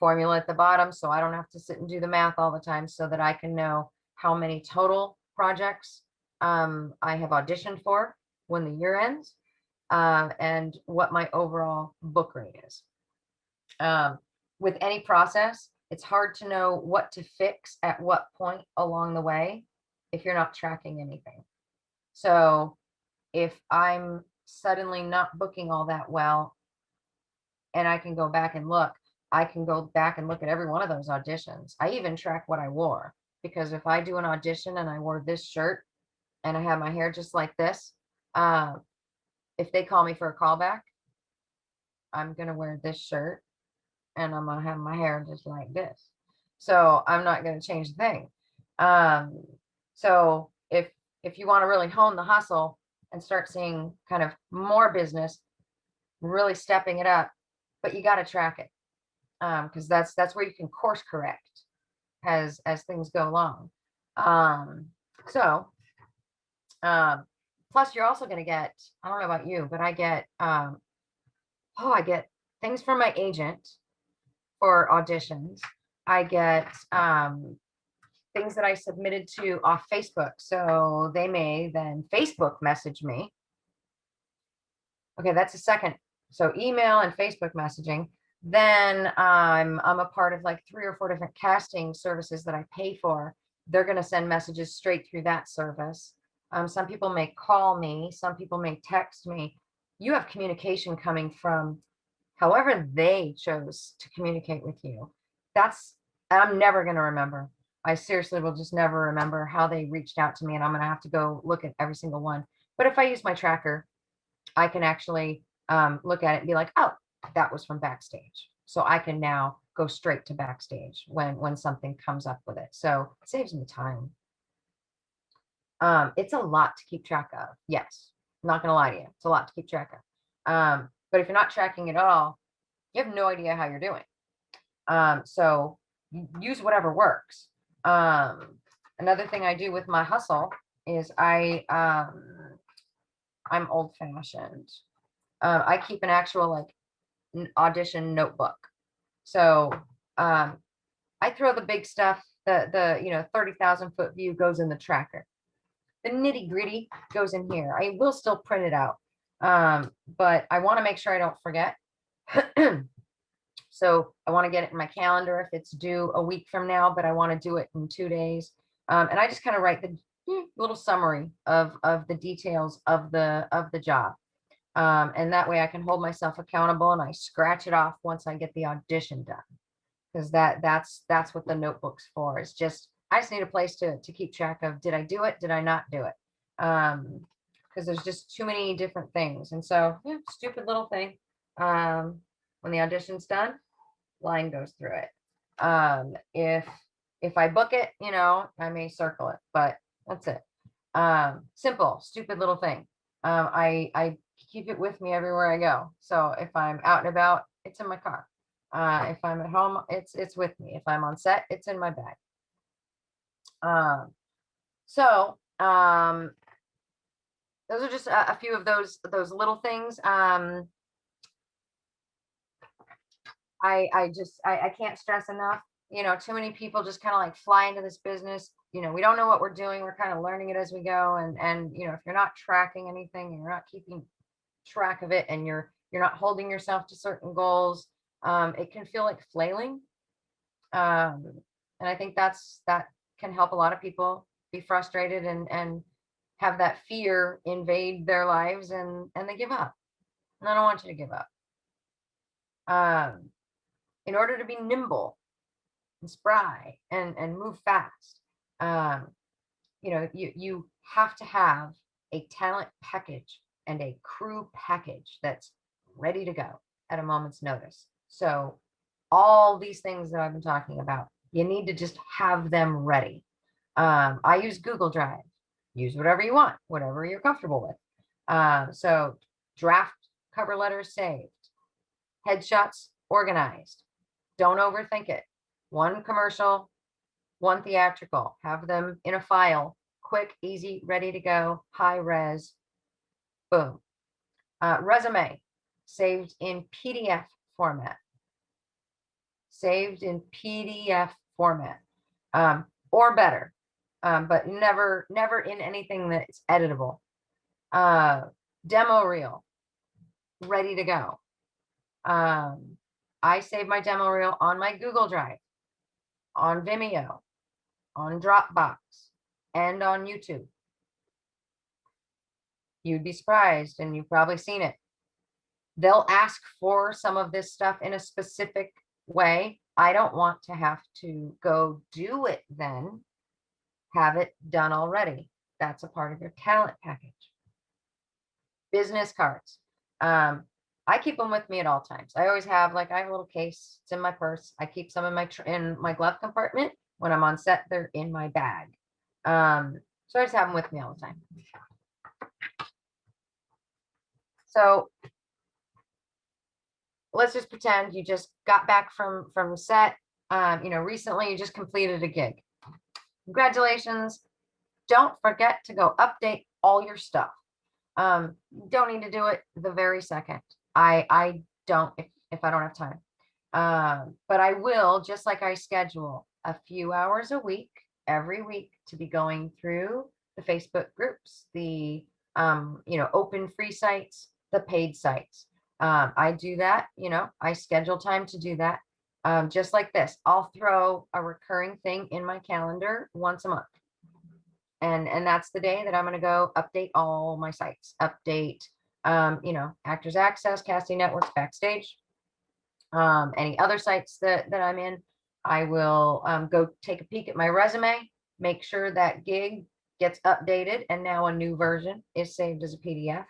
formula at the bottom, so I don't have to sit and do the math all the time, so that I can know how many total projects I have auditioned for when the year ends, and what my overall book rate is. With any process, it's hard to know what to fix at what point along the way if you're not tracking anything. So if I'm suddenly not booking all that well, and I can go back and look, I can go back and look at every one of those auditions. I even track what I wore, because if I do an audition and I wore this shirt and I have my hair just like this, if they call me for a callback, I'm going to wear this shirt and I'm going to have my hair just like this. So I'm not going to change a thing. So if you want to really hone the hustle and start seeing kind of more business, really stepping it up, but you got to track it. Because that's where you can course correct as things go along. Plus you're also going to get, I don't know about you, but I get I get things from my agent for auditions. I get things that I submitted to off Facebook, so they may then Facebook message me. Okay, that's a second. So email and Facebook messaging. Then I'm a part of like 3 or 4 different casting services that I pay for. They're going to send messages straight through that service. Some people may call me, some people may text me. You have communication coming from however they chose to communicate with you. I'm never going to remember. I seriously will just never remember how they reached out to me, and I'm going to have to go look at every single one. But if I use my tracker, I can actually look at it and be like, oh, that was from backstage. So I can now go straight to backstage when something comes up with it. So it saves me time. It's a lot to keep track of. Yes, I'm not gonna lie to you. It's a lot to keep track of. But if you're not tracking it all, you have no idea how you're doing. So use whatever works. Another thing I do with my hustle is I'm old fashioned. I keep an actual like audition notebook. So I throw the big stuff, the 30,000 foot view goes in the tracker. The nitty gritty goes in here. I will still print it out, but I want to make sure I don't forget. So I want to get it in my calendar if it's due a week from now, but I want to do it in 2 days. And I just kind of write the little summary of the details of the job. And that way I can hold myself accountable, and I scratch it off once I get the audition done. Because that's what the notebook's for. It's just, I just need a place to keep track of, did I do it? Did I not do it? Because there's just too many different things. And so, stupid little thing. When the audition's done, line goes through it. If I book it, I may circle it, but that's it. Simple, stupid little thing. I keep it with me everywhere I go. So if I'm out and about, it's in my car. If I'm at home, it's with me. If I'm on set, it's in my bag. Those are just a few of those little things. I can't stress enough, too many people just kind of like fly into this business we don't know what we're doing. We're kind of learning it as we go. And if you're not tracking anything and you're not keeping track of it, and you're not holding yourself to certain goals, it can feel like flailing. And I think that can help a lot of people be frustrated and have that fear invade their lives, and they give up. And I don't want you to give up. In order to be nimble and spry and move fast, you have to have a talent package and a crew package that's ready to go at a moment's notice. So all these things that I've been talking about, you need to just have them ready. I use Google Drive. Use whatever you want, whatever you're comfortable with. So draft cover letters saved, headshots organized. Don't overthink it. One commercial, one theatrical. Have them in a file, quick, easy, ready to go, high res. Boom. Resume saved in PDF format. Saved in PDF format, or better, but never in anything that's editable. Demo reel, ready to go. I save my demo reel on my Google Drive, on Vimeo, on Dropbox, and on YouTube. You'd be surprised, and you've probably seen it. They'll ask for some of this stuff in a specific way. I don't want to have to go do it then. Have it done already. That's a part of your talent package. Business cards. I keep them with me at all times. I always have, I have a little case. It's in my purse. I keep some in my glove compartment. When I'm on set, they're in my bag. So I just have them with me all the time. So let's just pretend you just got back from set. Recently you just completed a gig. Congratulations. Don't forget to go update all your stuff. Don't need to do it the very second. I don't, if I don't have time. But I will, just like I schedule a few hours a week, every week, to be going through the Facebook groups, the open free sites, the paid sites. I do that, I schedule time to do that. Just like this, I'll throw a recurring thing in my calendar once a month. And that's the day that I'm going to go update all my sites, update, Actors Access, Casting Networks, Backstage, any other sites that I'm in. I will go take a peek at my resume, make sure that gig gets updated, and now a new version is saved as a PDF.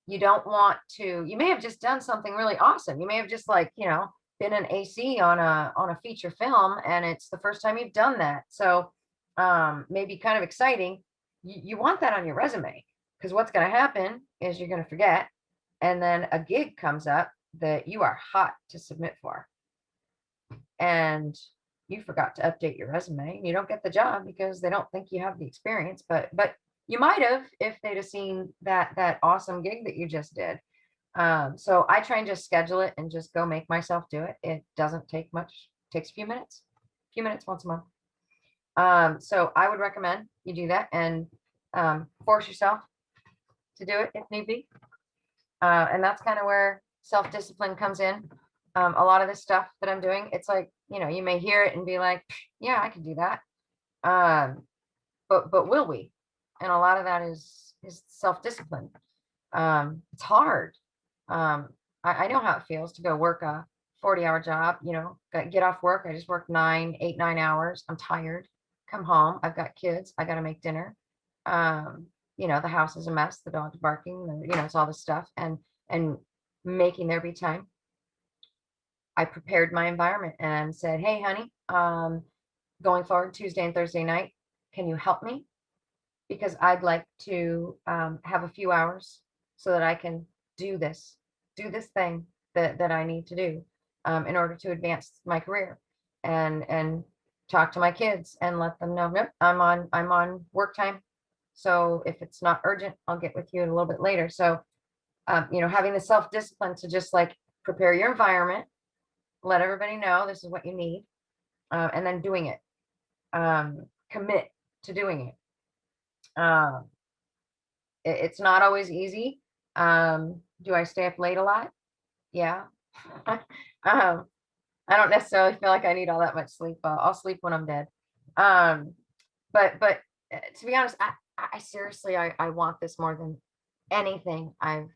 You don't want to, you may have just done something really awesome. You may have just been an AC on a feature film, and it's the first time you've done that. So maybe kind of exciting. You want that on your resume, because what's going to happen is you're going to forget, and then a gig comes up that you are hot to submit for, and you forgot to update your resume. You don't get the job because they don't think you have the experience, but you might have if they'd have seen that awesome gig that you just did. So I try and just schedule it and just go make myself do it. It doesn't take much. It takes a few minutes once a month. So I would recommend you do that, and force yourself to do it if need be. And that's kind of where self-discipline comes in. A lot of this stuff that I'm doing, it's like, you may hear it and be like, yeah, I can do that. But will we? And a lot of that is self-discipline. It's hard. I know how it feels to go work a 40-hour job, get off work. I just work 9 hours. I'm tired. Come home. I've got kids. I got to make dinner. The house is a mess. The dog's barking. It's all this stuff, and making there be time. I prepared my environment and said, hey, honey, going forward Tuesday and Thursday night, can you help me? Because I'd like to have a few hours so that I can do this thing that I need to do in order to advance my career, and talk to my kids and let them know, nope, I'm on work time. So if it's not urgent, I'll get with you a little bit later. So, having the self-discipline to just prepare your environment, let everybody know this is what you need, and then doing it. commit to doing it. It's not always easy. Do I stay up late a lot? Yeah. um, I don't necessarily feel like I need all that much sleep. I'll sleep when I'm dead. Um, but to be honest, I seriously, I want this more than anything I've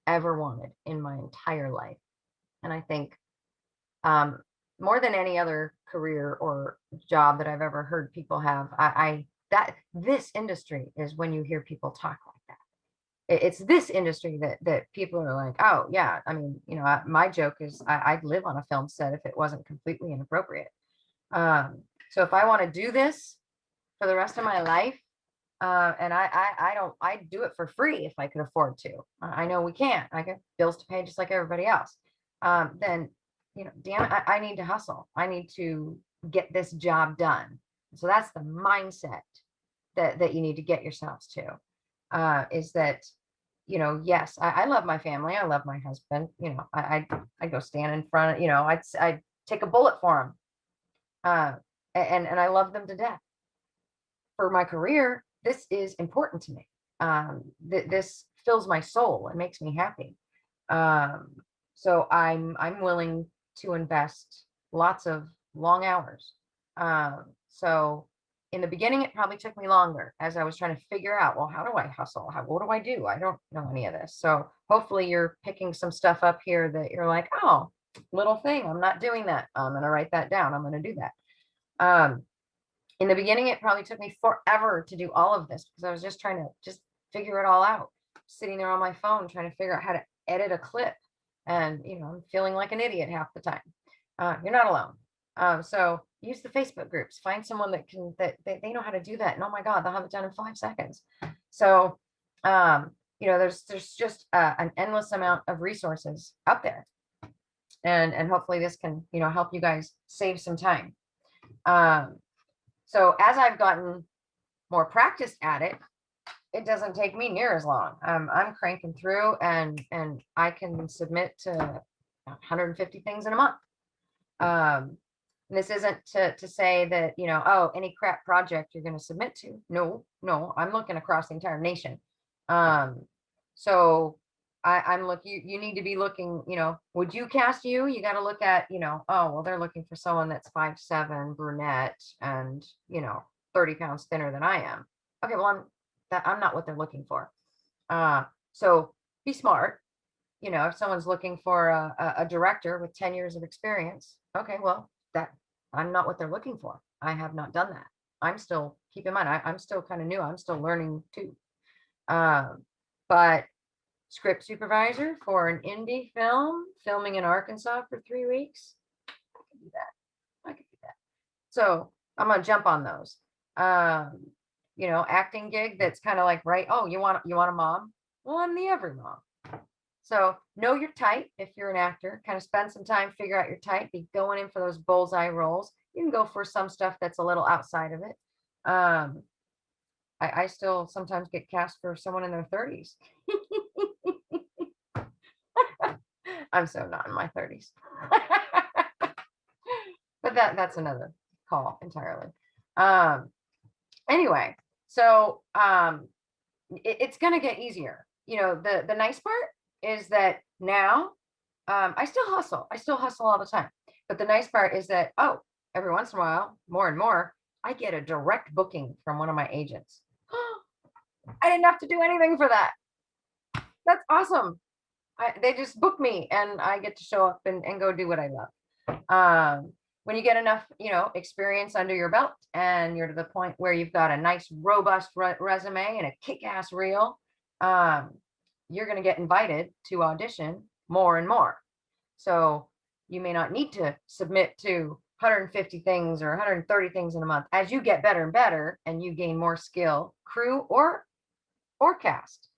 ever wanted in my entire life. And I think um, more than any other career or job that I've ever heard people have, that this industry is when you hear people talk like that. It's this industry that people are like, oh yeah, I mean, my joke is I'd live on a film set if it wasn't completely inappropriate. So if I want to do this for the rest of my life, and I'd do it for free if I could afford to. I know we can't. I got bills to pay just like everybody else. Then, damn it, I need to hustle. I need to get this job done. So that's the mindset that you need to get yourselves to. Is that, yes, I love my family. I love my husband. I go stand in front. I'd take a bullet for him. And I love them to death. For my career, this is important to me. This fills my soul and makes me happy. So I'm willing to invest lots of long hours. So in the beginning, it probably took me longer as I was trying to figure out, well, how do I hustle? What do I do? I don't know any of this. So hopefully you're picking some stuff up here that you're like, oh, little thing, I'm not doing that. I'm going to write that down. I'm going to do that. In the beginning, it probably took me forever to do all of this because I was just trying to just figure it all out, sitting there on my phone, trying to figure out how to edit a clip. And, I'm feeling like an idiot half the time. You're not alone. So use the Facebook groups, find someone that they know how to do that. And oh my God, they'll have it done in 5 seconds. So, there's just an endless amount of resources out there. And hopefully this can, help you guys save some time. So as I've gotten more practiced at it, it doesn't take me near as long. I'm cranking through and I can submit to 150 things in a month. And this isn't to say that, oh, any crap project you're going to submit to. No, I'm looking across the entire nation. So I'm looking, you need to be looking, would you cast you? You got to look at, oh, well, they're looking for someone that's 5'7", brunette and, 30 pounds thinner than I am. Okay, well, I'm not what they're looking for. So be smart. If someone's looking for a director with 10 years of experience, okay, well, I'm not what they're looking for. I have not done that. I'm still, keep in mind, I'm still kind of new. I'm still learning too. But script supervisor for an indie film, filming in Arkansas for 3 weeks. I could do that. So I'm gonna jump on those. Acting gig that's kind of like, right, oh, you want a mom? Well, I'm the every mom. So know your type if you're an actor, kind of spend some time, figure out your type, be going in for those bullseye roles. You can go for some stuff that's a little outside of it. I still sometimes get cast for someone in their 30s. I'm so not in my 30s. But that's another call entirely. Anyway, so it's going to get easier. The nice part is that now I still hustle. I still hustle all the time. But the nice part is that, oh, every once in a while, more and more, I get a direct booking from one of my agents. I didn't have to do anything for that. That's awesome. They just book me and I get to show up and go do what I love. When you get enough, experience under your belt and you're to the point where you've got a nice, robust resume and a kick-ass reel, you're going to get invited to audition more and more. So you may not need to submit to 150 things or 130 things in a month. As you get better and better and you gain more skill, crew or cast,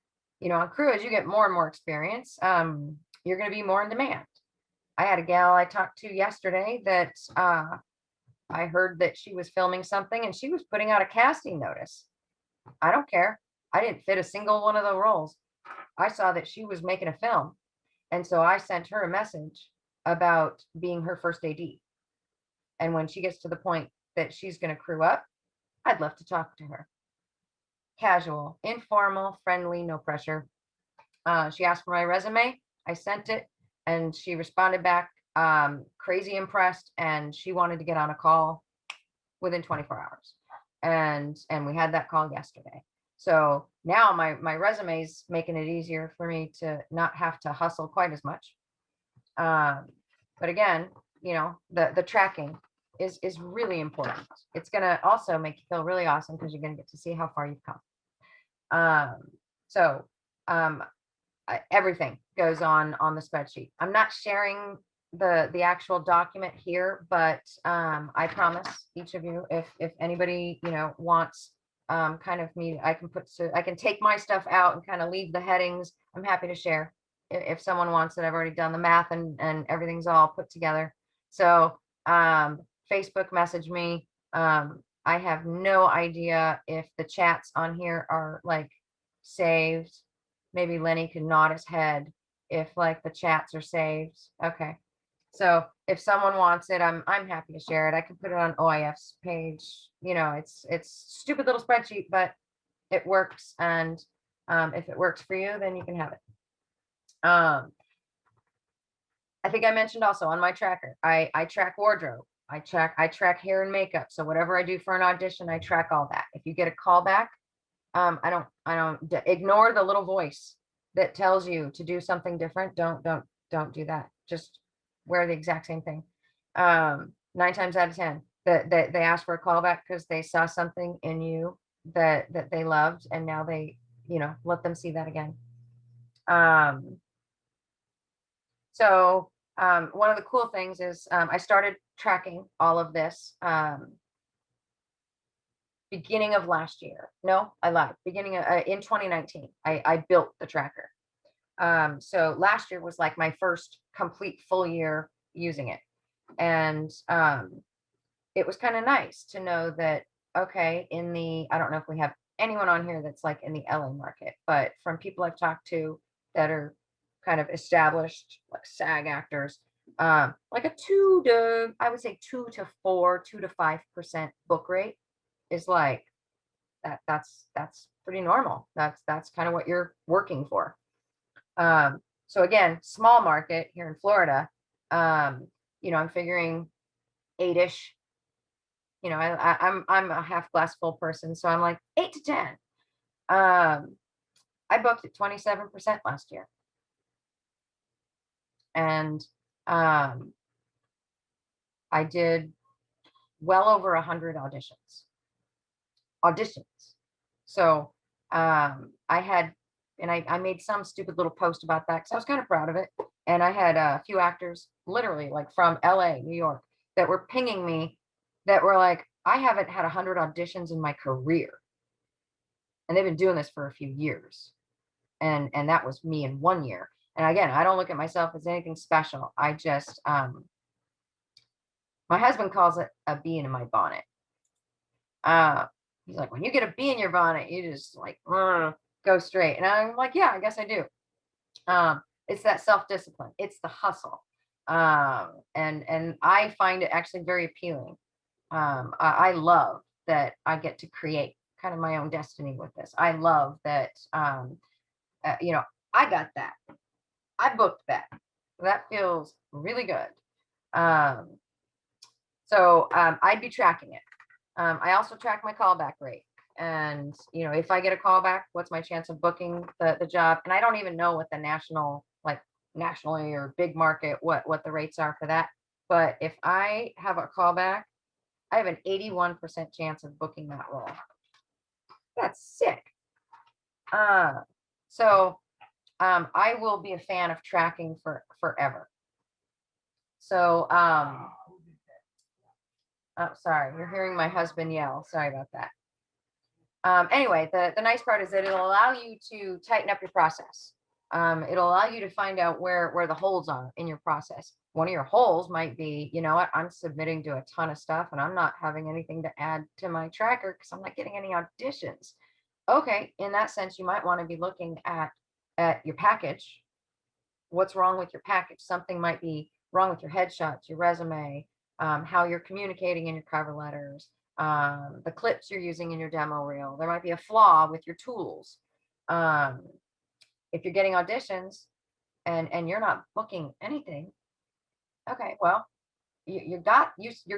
on crew, as you get more and more experience, you're going to be more in demand. I had a gal I talked to yesterday that I heard that she was filming something and she was putting out a casting notice. I don't care. I didn't fit a single one of the roles. I saw that she was making a film. And so I sent her a message about being her first AD. And when she gets to the point that she's going to crew up, I'd love to talk to her. Casual, informal, friendly, no pressure. She asked for my resume. I sent it and she responded back, crazy impressed. And she wanted to get on a call within 24 hours. And we had that call yesterday. So now my resume's making it easier for me to not have to hustle quite as much. But again, you know, the tracking is really important. It's going to also make you feel really awesome because you're going to get to see how far you've come. So everything goes on the spreadsheet. I'm not sharing the actual document here, but I promise each of you, if anybody, you know, wants kind of me, I can take my stuff out and kind of leave the headings. I'm happy to share if someone wants it. I've already done the math and everything's all put together. So Facebook message me. I have no idea if the chats on here are like saved. Maybe Lenny could nod his head if like the chats are saved. Okay. So if someone wants it, I'm happy to share it. I can put it on OIF's page. You know, it's stupid little spreadsheet, but it works. And if it works for you, then you can have it. I think I mentioned also on my tracker, I track wardrobe. I track hair and makeup. So whatever I do for an audition, I track all that. If you get a call back, I don't ignore the little voice that tells you to do something different. Don't do that. Just wear the exact same thing. 9 times out of 10, that they ask for a callback because they saw something in you that they loved, and now they, you know, let them see that again. So one of the cool things is I started tracking all of this beginning of last year. No, I lied. Beginning of, in 2019, I built the tracker. So last year was like my first complete full year using it. And it was kind of nice to know that, okay, I don't know if we have anyone on here that's like in the LA market, but from people I've talked to that are kind of established like SAG actors, like a 2 to 4, 2 to 5% book rate is like that's pretty normal. That's kind of what you're working for. So again, small market here in Florida, you know, I'm figuring 8-ish. You know, I'm a half glass full person, so I'm like 8 to 10. I booked at 27% last year, and I did well over 100 auditions. So I had, and I made some stupid little post about that because I was kind of proud of it. And I had a few actors literally like from LA, New York, that were pinging me that were like, I haven't had 100 auditions in my career. And they've been doing this for a few years. And that was me in 1 year. And again, I don't look at myself as anything special. I just, my husband calls it a bee in my bonnet. He's like, when you get a bee in your bonnet, you just like go straight. And I'm like, yeah, I guess I do. It's that self-discipline. It's the hustle. And I find it actually very appealing. I love that I get to create kind of my own destiny with this. I love that, you know, I got that. I booked that. That feels really good. So I'd be tracking it. I also track my callback rate. And, you know, if I get a callback, what's my chance of booking the job? And I don't even know what the nationally or big market, what the rates are for that. But if I have a callback, I have an 81% chance of booking that role. That's sick. So I will be a fan of tracking forever. So, oh, sorry, you're hearing my husband yell. Sorry about that. Anyway, the nice part is that it'll allow you to tighten up your process. It'll allow you to find out where the holes are in your process. One of your holes might be, you know what, I'm submitting to a ton of stuff and I'm not having anything to add to my tracker because I'm not getting any auditions. Okay, in that sense, you might want to be looking at your package. What's wrong with your package? Something might be wrong with your headshots, your resume, how you're communicating in your cover letters, the clips you're using in your demo reel. There might be a flaw with your tools. If you're getting auditions and you're not booking anything, okay, well, you're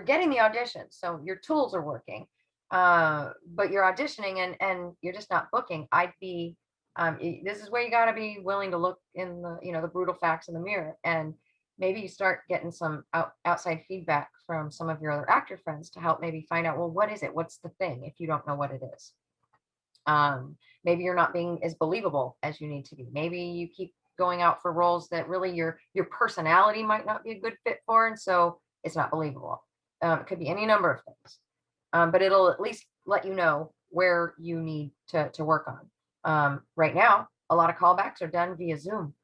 getting the auditions, so your tools are working, but you're auditioning and you're just not booking. This is where you got to be willing to look in the brutal facts in the mirror, and maybe you start getting some outside feedback from some of your other actor friends to help maybe find out, well, what is it? What's the thing? If you don't know what it is, maybe you're not being as believable as you need to be. Maybe you keep going out for roles that really your personality might not be a good fit for, and so it's not believable. It could be any number of things, but it'll at least let you know where you need to work on. Right now, a lot of callbacks are done via Zoom.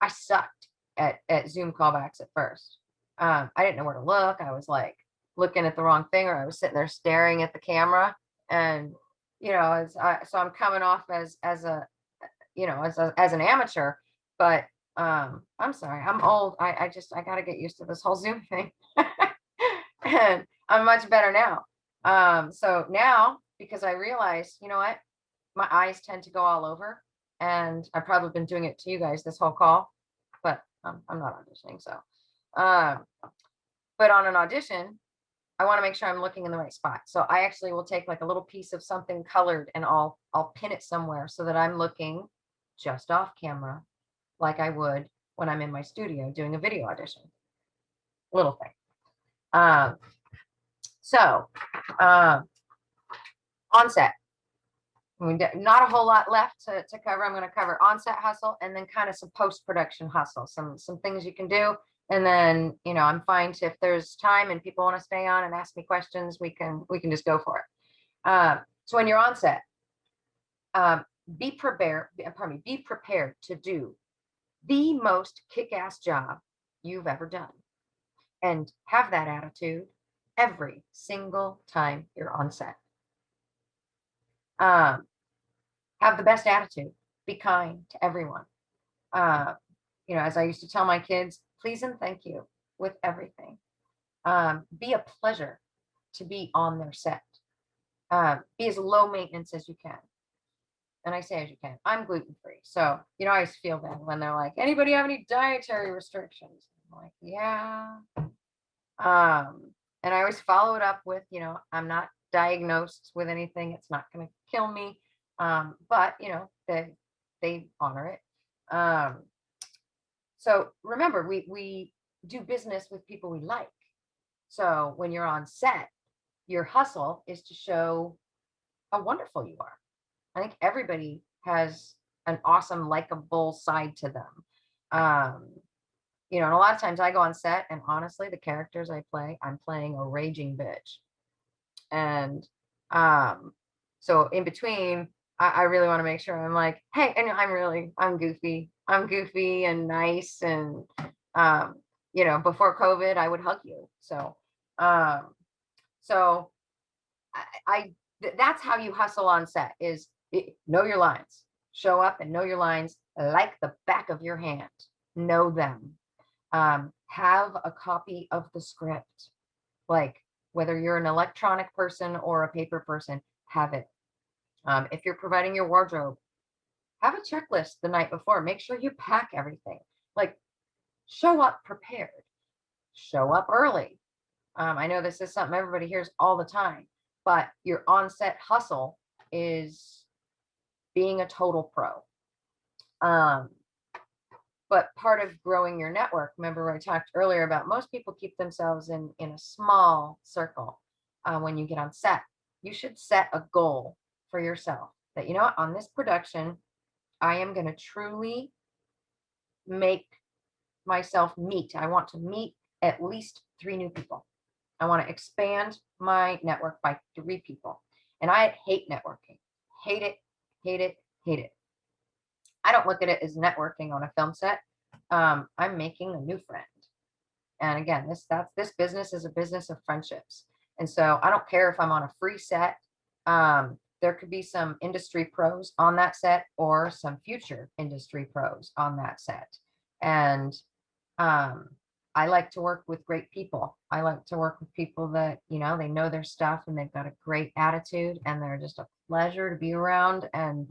I sucked at Zoom callbacks at first. I didn't know where to look. I was like looking at the wrong thing, or I was sitting there staring at the camera, and so I'm coming off as an amateur, but I'm sorry, I'm old. I got to get used to this whole Zoom thing. And I'm much better now. So now, because I realized, you know what, my eyes tend to go all over, and I've probably been doing it to you guys this whole call, but I'm not auditioning. So, but on an audition, I want to make sure I'm looking in the right spot. So I actually will take like a little piece of something colored and I'll pin it somewhere so that I'm looking just off camera, like I would when I'm in my studio doing a video audition. Little thing. So onset. Not a whole lot left to cover. I'm going to cover onset hustle and then kind of some post-production hustle, some things you can do. And then, I'm fine if there's time and people want to stay on and ask me questions, we can just go for it. So when you're on set, be prepared to do the most kick-ass job you've ever done, and have that attitude every single time you're on set. Have the best attitude. Be kind to everyone. As I used to tell my kids, please and thank you with everything. Be a pleasure to be on their set. Be as low maintenance as you can. And I say as you can. I'm gluten-free. So, I always feel bad when they're like, anybody have any dietary restrictions? I'm like, yeah. And I always follow it up with, I'm not diagnosed with anything. It's not going to kill me. But, they honor it. So remember, we do business with people we like. So when you're on set, your hustle is to show how wonderful you are. I think everybody has an awesome, likable side to them. And a lot of times I go on set and honestly, the characters I play, I'm playing a raging bitch. And so in between, I really want to make sure I'm like, hey, and I'm goofy. I'm goofy and nice. And, before COVID, I would hug you. So, that's how you hustle on set is know your lines, show up and know your lines like the back of your hand, know them. Have a copy of the script, like whether you're an electronic person or a paper person, have it. If you're providing your wardrobe, have a checklist the night before. Make sure you pack everything. Like, show up prepared. Show up early. I know this is something everybody hears all the time, but your on-set hustle is being a total pro. But part of growing your network, remember I talked earlier about most people keep themselves in a small circle when you get on set. You should set a goal for yourself that, on this production, I am going to truly make myself meet. I want to meet at least 3 new people. I want to expand my network by 3 people. And I hate networking. Hate it, hate it, hate it. I don't look at it as networking on a film set. I'm making a new friend. And again, this business is a business of friendships. And so I don't care if I'm on a free set. There could be some industry pros on that set or some future industry pros on that set. And I like to work with great people. I like to work with people that, you know, they know their stuff and they've got a great attitude and they're just a pleasure to be around. And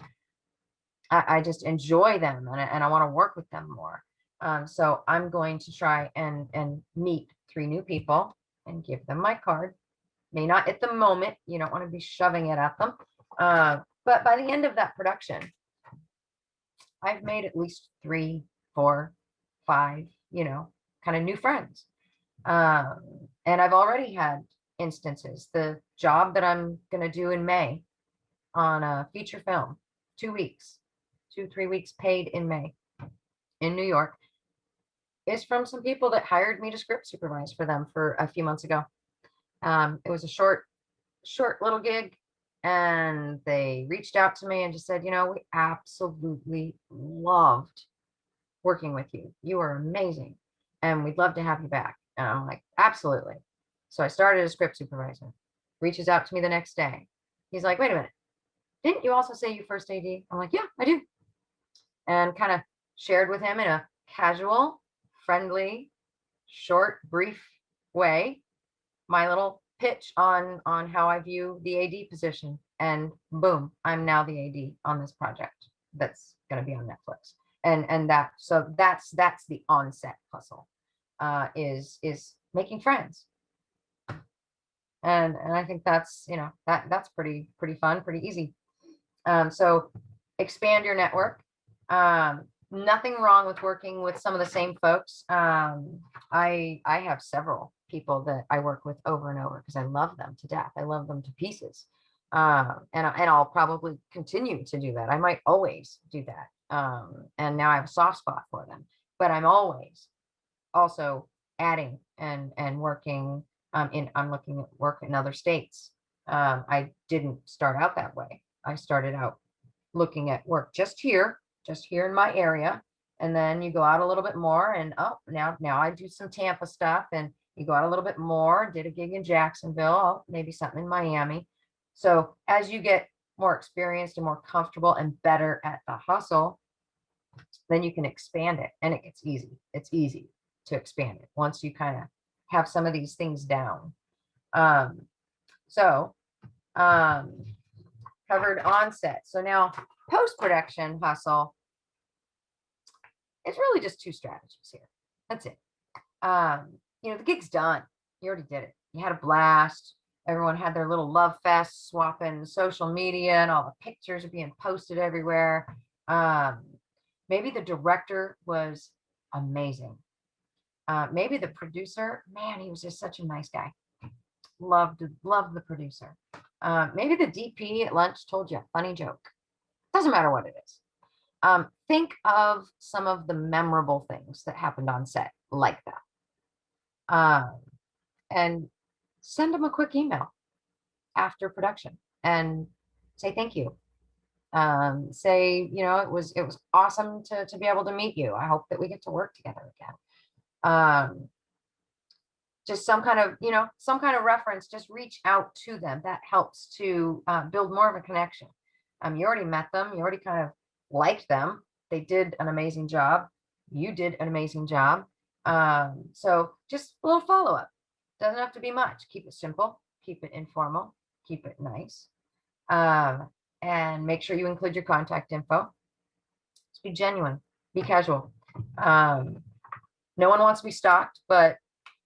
I just enjoy them and I want to work with them more. So I'm going to try and meet 3 new people and give them my card. May not at the moment, you don't want to be shoving it at them. But by the end of that production, I've made at least 3, 4, 5, you know, kind of new friends. And I've already had instances. The job that I'm going to do in May on a feature film, 2 weeks, 2, 3 weeks paid in May in New York, is from some people that hired me to script supervise for them for a few months ago. It was a short little gig, and they reached out to me and just said, you know, we absolutely loved working with you. You are amazing, and we'd love to have you back. And I'm like, absolutely. So I started as script supervisor. Reaches out to me the next day. He's like, wait a minute, didn't you also say you first AD? I'm like, yeah, I do. And kind of shared with him in a casual, friendly, short, brief way my little pitch on how I view the AD position. And boom, I'm now the AD on this project that's going to be on Netflix. And that's the Onset Hustle, is making friends. And I think that's, you know, that's pretty fun, pretty easy. So expand your network. Nothing wrong with working with some of the same folks. I have several people that I work with over and over because I love them to death. I love them to pieces. And I'll probably continue to do that. I might always do that. And now I have a soft spot for them, but I'm always also adding and working I'm looking at work in other states. I didn't start out that way. I started out looking at work just here in my area. And then you go out a little bit more and now I do some Tampa stuff, and you go out a little bit more, did a gig in Jacksonville, maybe something in Miami. So as you get more experienced and more comfortable and better at the hustle, then you can expand it, and it gets easy. It's easy to expand it once you kind of have some of these things down. Covered onset. So now post-production hustle, it's really just 2 strategies here. That's it. You know, the gig's done. You already did it. You had a blast. Everyone had their little love fest, swapping social media, and all the pictures are being posted everywhere. Maybe the director was amazing. Maybe the producer, man, he was just such a nice guy. Loved the producer. Maybe the DP at lunch told you a funny joke. Doesn't matter what it is. Think of some of the memorable things that happened on set like that. And send them a quick email after production and say thank you. Say, you know, it was awesome to be able to meet you. I hope that we get to work together again. Just some kind of reference, just reach out to them. That helps to build more of a connection. You already met them. You already kind of liked them. They did an amazing job. You did an amazing job. So just a little follow-up. Doesn't have to be much. Keep it simple. Keep it informal. Keep it nice. And make sure you include your contact info. Just be genuine. Be casual. No one wants to be stalked, but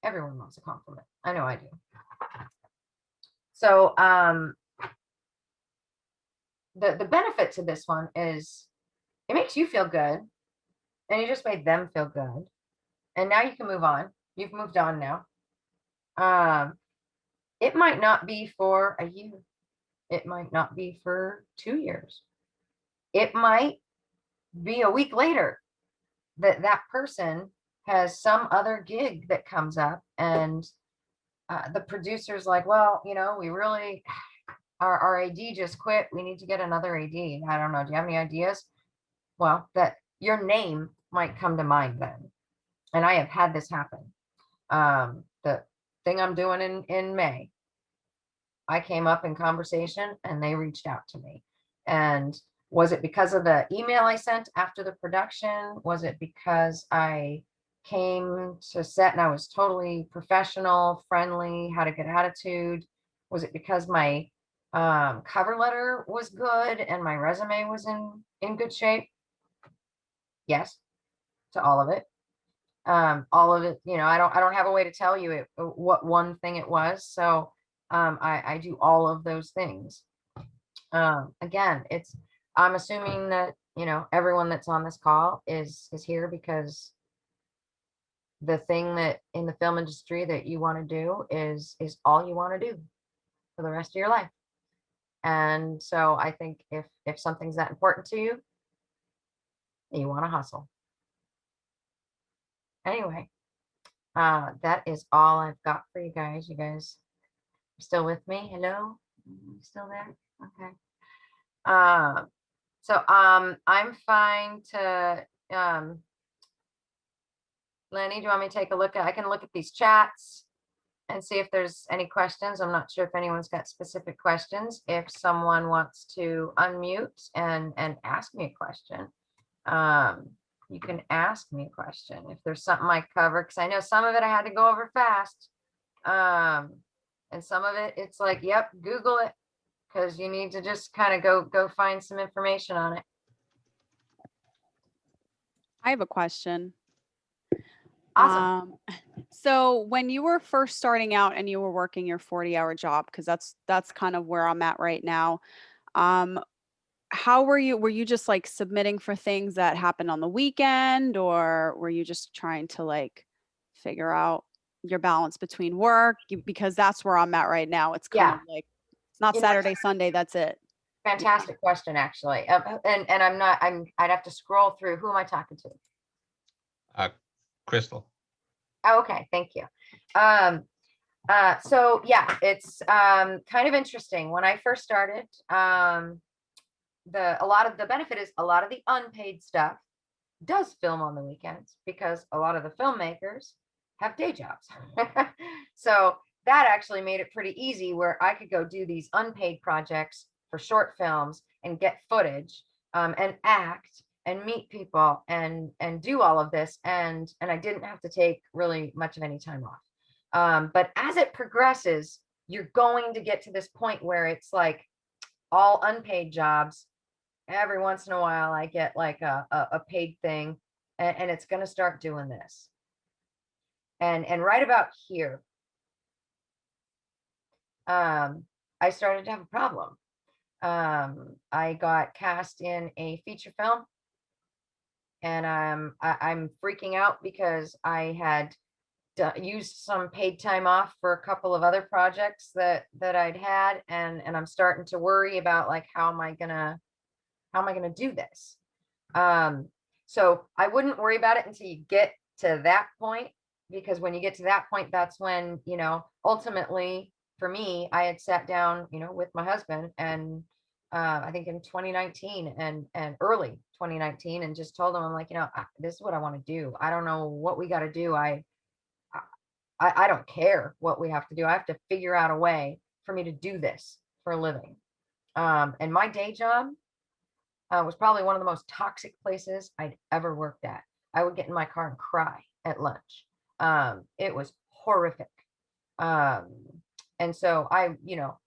everyone wants a compliment. I know I do. So the benefit to this one is it makes you feel good, and you just made them feel good. And now you can move on. You've moved on now. It might not be for a year. It might not be for 2 years. It might be a week later that person has some other gig that comes up, and the producer's like, well, you know, we really, our AD just quit. We need to get another AD. I don't know. Do you have any ideas? Well, that your name might come to mind then. And I have had this happen. The thing I'm doing in May, I came up in conversation and they reached out to me. And was it because of the email I sent after the production? Was it because I came to set and I was totally professional, friendly, had a good attitude? Was it because my cover letter was good and my resume was in good shape? Yes, to all of it. All of it, I don't have a way to tell you what one thing it was. So I do all of those things. Again, I'm assuming that, everyone that's on this call is here because the thing that in the film industry that you want to do is all you want to do for the rest of your life. And so I think if something's that important to you, you want to hustle. Anyway, that is all I've got for you guys. You guys are still with me? Hello? You still there? Okay. So I'm fine to Lenny, do you want me to take a look I can look at these chats and see if there's any questions. I'm not sure if anyone's got specific questions. If someone wants to unmute and ask me a question, you can ask me a question if there's something I cover, because I know some of it I had to go over fast. And some of it, it's like, yep, Google it, because you need to just kind of go find some information on it. I have a question. Awesome. So when you were first starting out and you were working your 40-hour job, because that's kind of where I'm at right now. How were you just like submitting for things that happened on the weekend, or were you just trying to like figure out your balance between work? Because that's where I'm at right now. It's kind of like, it's not Saturday, Sunday, that's it. Fantastic question, actually. And I'd have to scroll through. Who am I talking to? Crystal. Okay, thank you. So yeah, it's kind of interesting. When I first started, a lot of the benefit is a lot of the unpaid stuff does film on the weekends because a lot of the filmmakers have day jobs. So that actually made it pretty easy where I could go do these unpaid projects for short films and get footage and act and meet people and do all of this. And I didn't have to take really much of any time off. But as it progresses, you're going to get to this point where it's like all unpaid jobs. Every once in a while, I get like a paid thing, and it's going to start doing this. And right about here, I started to have a problem. I got cast in a feature film, and I'm freaking out because I had used some paid time off for a couple of other projects that I'd had, and I'm starting to worry about like how am I gonna do this? So I wouldn't worry about it until you get to that point, because when you get to that point, that's when, ultimately for me, I had sat down, with my husband and I think in 2019 and early 2019 and just told him, I'm like, this is what I want to do. I don't know what we got to do. I don't care what we have to do. I have to figure out a way for me to do this for a living. And my day job was probably one of the most toxic places I'd ever worked at. I would get in my car and cry at lunch. It was horrific. And so I,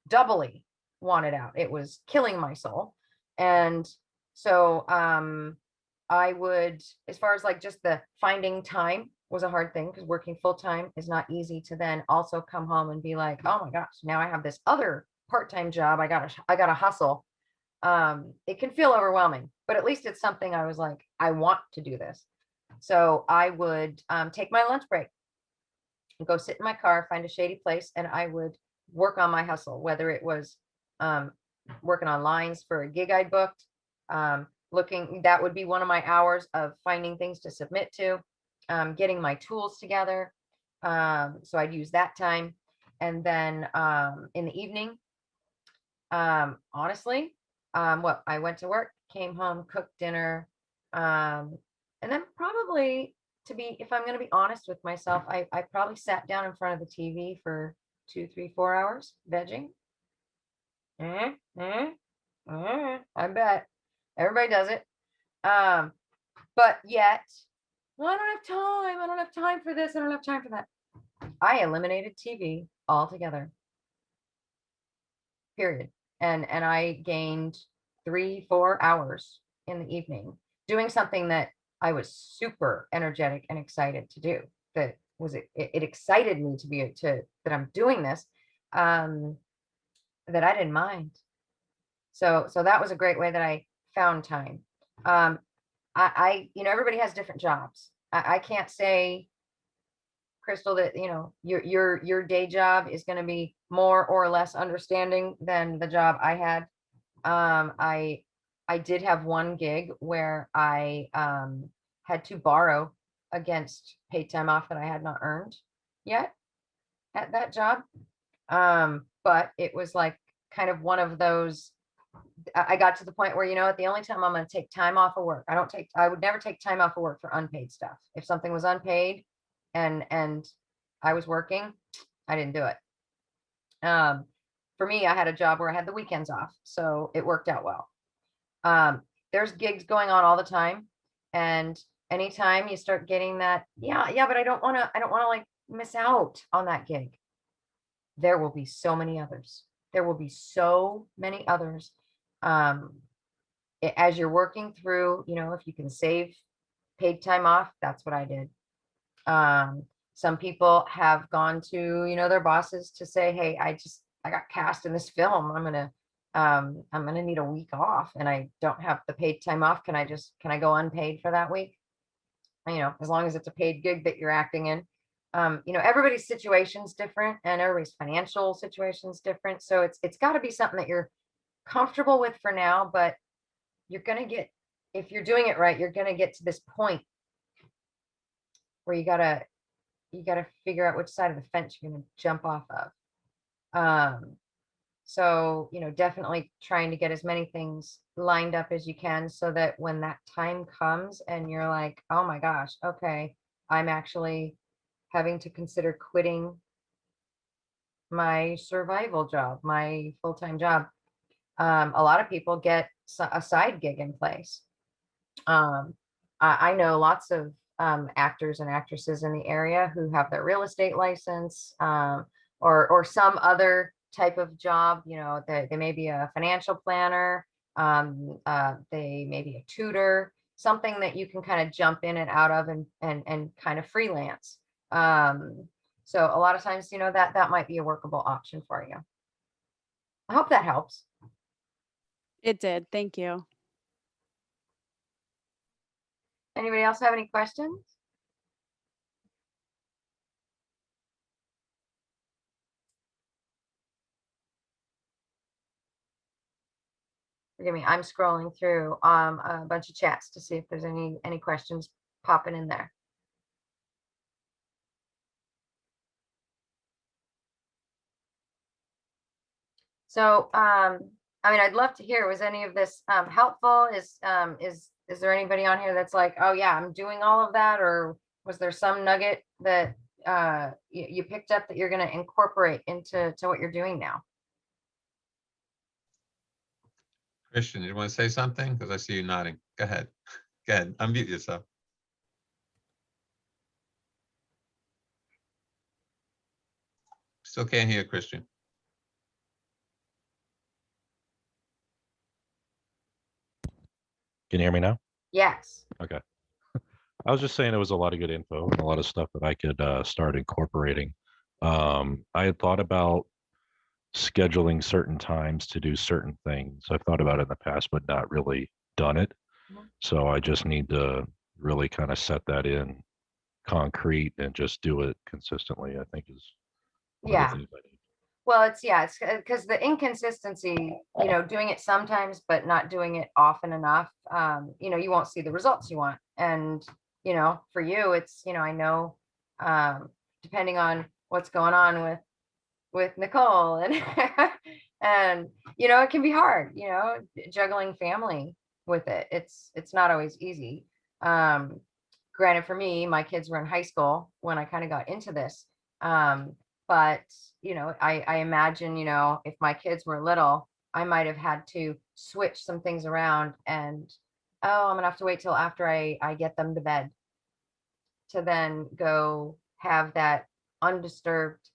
doubly wanted out. It was killing my soul. And so I would, as far as like just the finding time was a hard thing, because working full time is not easy to then also come home and be like, oh my gosh, now I have this other part-time job. I gotta hustle. It can feel overwhelming, but at least it's something I was like, I want to do this. So I would take my lunch break and go sit in my car, find a shady place, and I would work on my hustle, whether it was working on lines for a gig I'd booked, that would be one of my hours of finding things to submit to, getting my tools together. So I'd use that time. And then in the evening, honestly, I went to work, came home, cooked dinner, and then probably, if I'm going to be honest with myself, I probably sat down in front of the TV for 2, 3, 4 hours vegging. I bet everybody does it. But yet Well, I don't have time. I don't have time for this. I don't have time for that. I eliminated TV altogether. Period. And I gained 3, 4 hours in the evening doing something that I was super energetic and excited to do. That was it excited me to be that I'm doing this, um, that I didn't mind. So that was a great way that I found time. Um, everybody has different jobs. I can't say, Crystal, that your day job is going to be more or less understanding than the job I had. I did have one gig where I had to borrow against paid time off that I had not earned yet at that job. But it was like kind of one of those. I got to the point where, the only time I'm going to take time off of work, I would never take time off of work for unpaid stuff. If something was unpaid and I was working, I didn't do it. For me, I had a job where I had the weekends off, so it worked out well. There's gigs going on all the time, and anytime you start getting that, yeah, but I don't want to like miss out on that gig. There will be so many others. There will be so many others. As you're working through, if you can save paid time off, that's what I did. Some people have gone to, their bosses to say, hey, I got cast in this film. I'm gonna need a week off and I don't have the paid time off. Can I go unpaid for that week? As long as it's a paid gig that you're acting in. Everybody's situation's different and everybody's financial situation's different. So it's got to be something that you're comfortable with for now, but if you're doing it right, you're gonna get to this point where you gotta figure out which side of the fence you're gonna jump off of. So, definitely trying to get as many things lined up as you can so that when that time comes and you're like, oh my gosh, okay, I'm actually having to consider quitting my survival job, my full-time job. A lot of people get a side gig in place. I know lots of actors and actresses in the area who have their real estate license, or some other type of job. They may be a financial planner, they may be a tutor, something that you can kind of jump in and out of and kind of freelance. So a lot of times, that might be a workable option for you. I hope that helps. It did. Thank you. Anybody else have any questions? Forgive me, I'm scrolling through a bunch of chats to see if there's any questions popping in there. So I'd love to hear, was any of this helpful? Is there anybody on here that's like, oh yeah, I'm doing all of that? Or was there some nugget that you picked up that you're going to incorporate into what you're doing now? Christian, you want to say something? Because I see you nodding. Go ahead. Go ahead. Unmute yourself. Still can't hear Christian. Can you hear me now? Yes. Okay. I was just saying it was a lot of good info and a lot of stuff that I could start incorporating. I had thought about scheduling certain times to do certain things. I've thought about it in the past, but not really done it. Mhm. So I just need to really kind of set that in concrete and just do it consistently, I think is one of Yeah. the things I need. Well, it's because the inconsistency, doing it sometimes, but not doing it often enough, you won't see the results you want. And, for you, it's, I know, depending on what's going on with Nicole and, and, it can be hard, juggling family with it. It's not always easy. Granted, for me, my kids were in high school when I kind of got into this. But, I imagine, if my kids were little, I might have had to switch some things around and, oh, I'm gonna have to wait till after I get them to bed. to then go have that undisturbed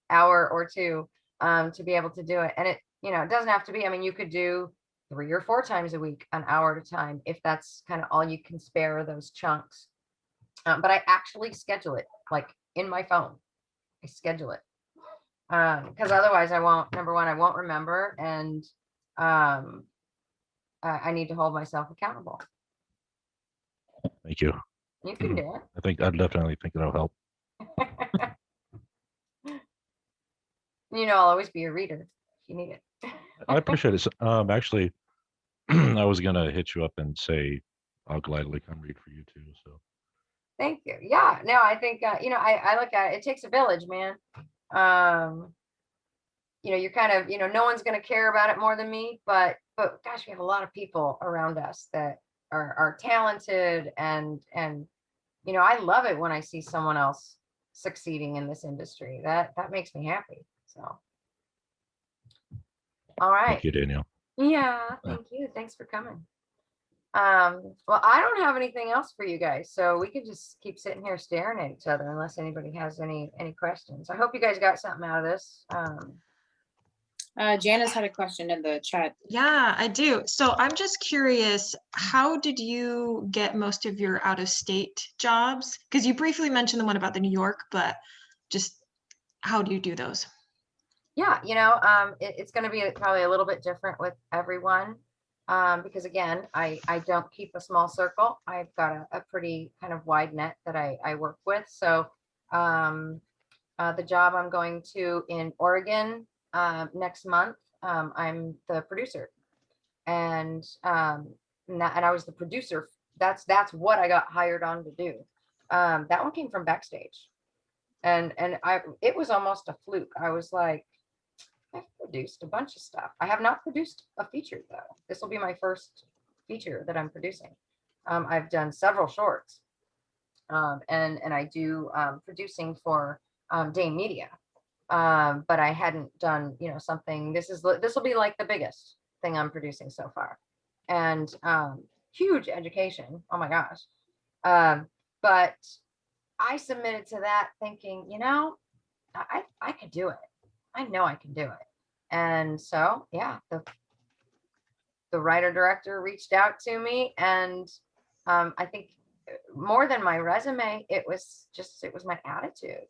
hour or two to be able to do it. And it, it doesn't have to be, I mean, you could do 3 or 4 times a week, an hour at a time, if that's kind of all you can spare those chunks. But I actually schedule it like in my phone. I schedule it. Because otherwise number one, I won't remember. And I need to hold myself accountable. Thank you. You can do I definitely think that'll help. it. I'll always be a reader if you need it. I appreciate it. Actually, I was gonna hit you up and say I'll gladly come read for you too. So Thank you. Yeah, no, I think I look at it. It takes a village, man. You're kind of, no one's going to care about it more than me, but gosh, we have a lot of people around us that are talented and I love it when I see someone else succeeding in this industry. That makes me happy. So, all right. thank you, Danielle. Yeah, thank you. Thanks for coming. Well, I don't have anything else for you guys, so we could just keep sitting here staring at each other unless anybody has any questions. I hope you guys got something out of this. Janice had a question in the chat. Yeah, I do. So I'm just curious, how did you get most of your out-of-state jobs? Because you briefly mentioned the one about the New York, but just how do you do those? Yeah, it's going to be probably a little bit different with everyone. Because again, I don't keep a small circle. I've got a pretty kind of wide net that I work with. So the job I'm going to in Oregon next month, I'm the producer, and I was the producer. That's what I got hired on to do. That one came from Backstage, and it was almost a fluke. I was like, I've produced a bunch of stuff. I have not produced a feature though. This will be my first feature that I'm producing. I've done several shorts, and I do producing for Dane Media, but I hadn't done something. This will be like the biggest thing I'm producing so far, and huge education. Oh my gosh! But I submitted to that thinking, I could do it. I know I can do it. And so, yeah, the writer director reached out to me, and I think more than my resume, it was my attitude.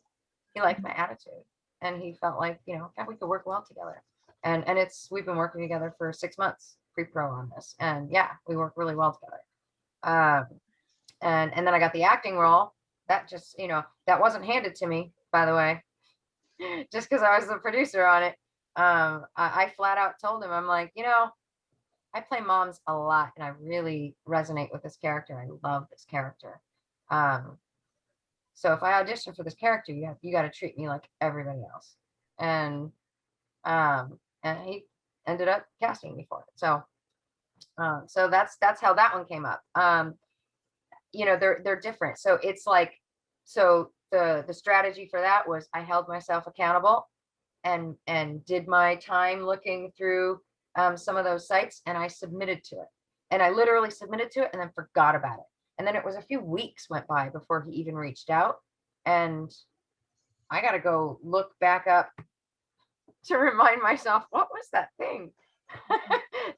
He liked my attitude, and he felt like, yeah, we could work well together. And we've been working together for 6 months pre-pro on this. And yeah, we work really well together. And then I got the acting role. That just, that wasn't handed to me, by the way. Just because I was the producer on it. I flat out told him, I'm like, I play moms a lot, and I really resonate with this character. I love this character. So if I audition for this character, you got to treat me like everybody else. And he ended up casting me for it. So that's how that one came up. They're different. So it's like, the strategy for that was I held myself accountable and did my time looking through some of those sites, and I submitted to it. And I literally submitted to it and then forgot about it. And then it was a few weeks went by before he even reached out. And I got to go look back up to remind myself, what was that thing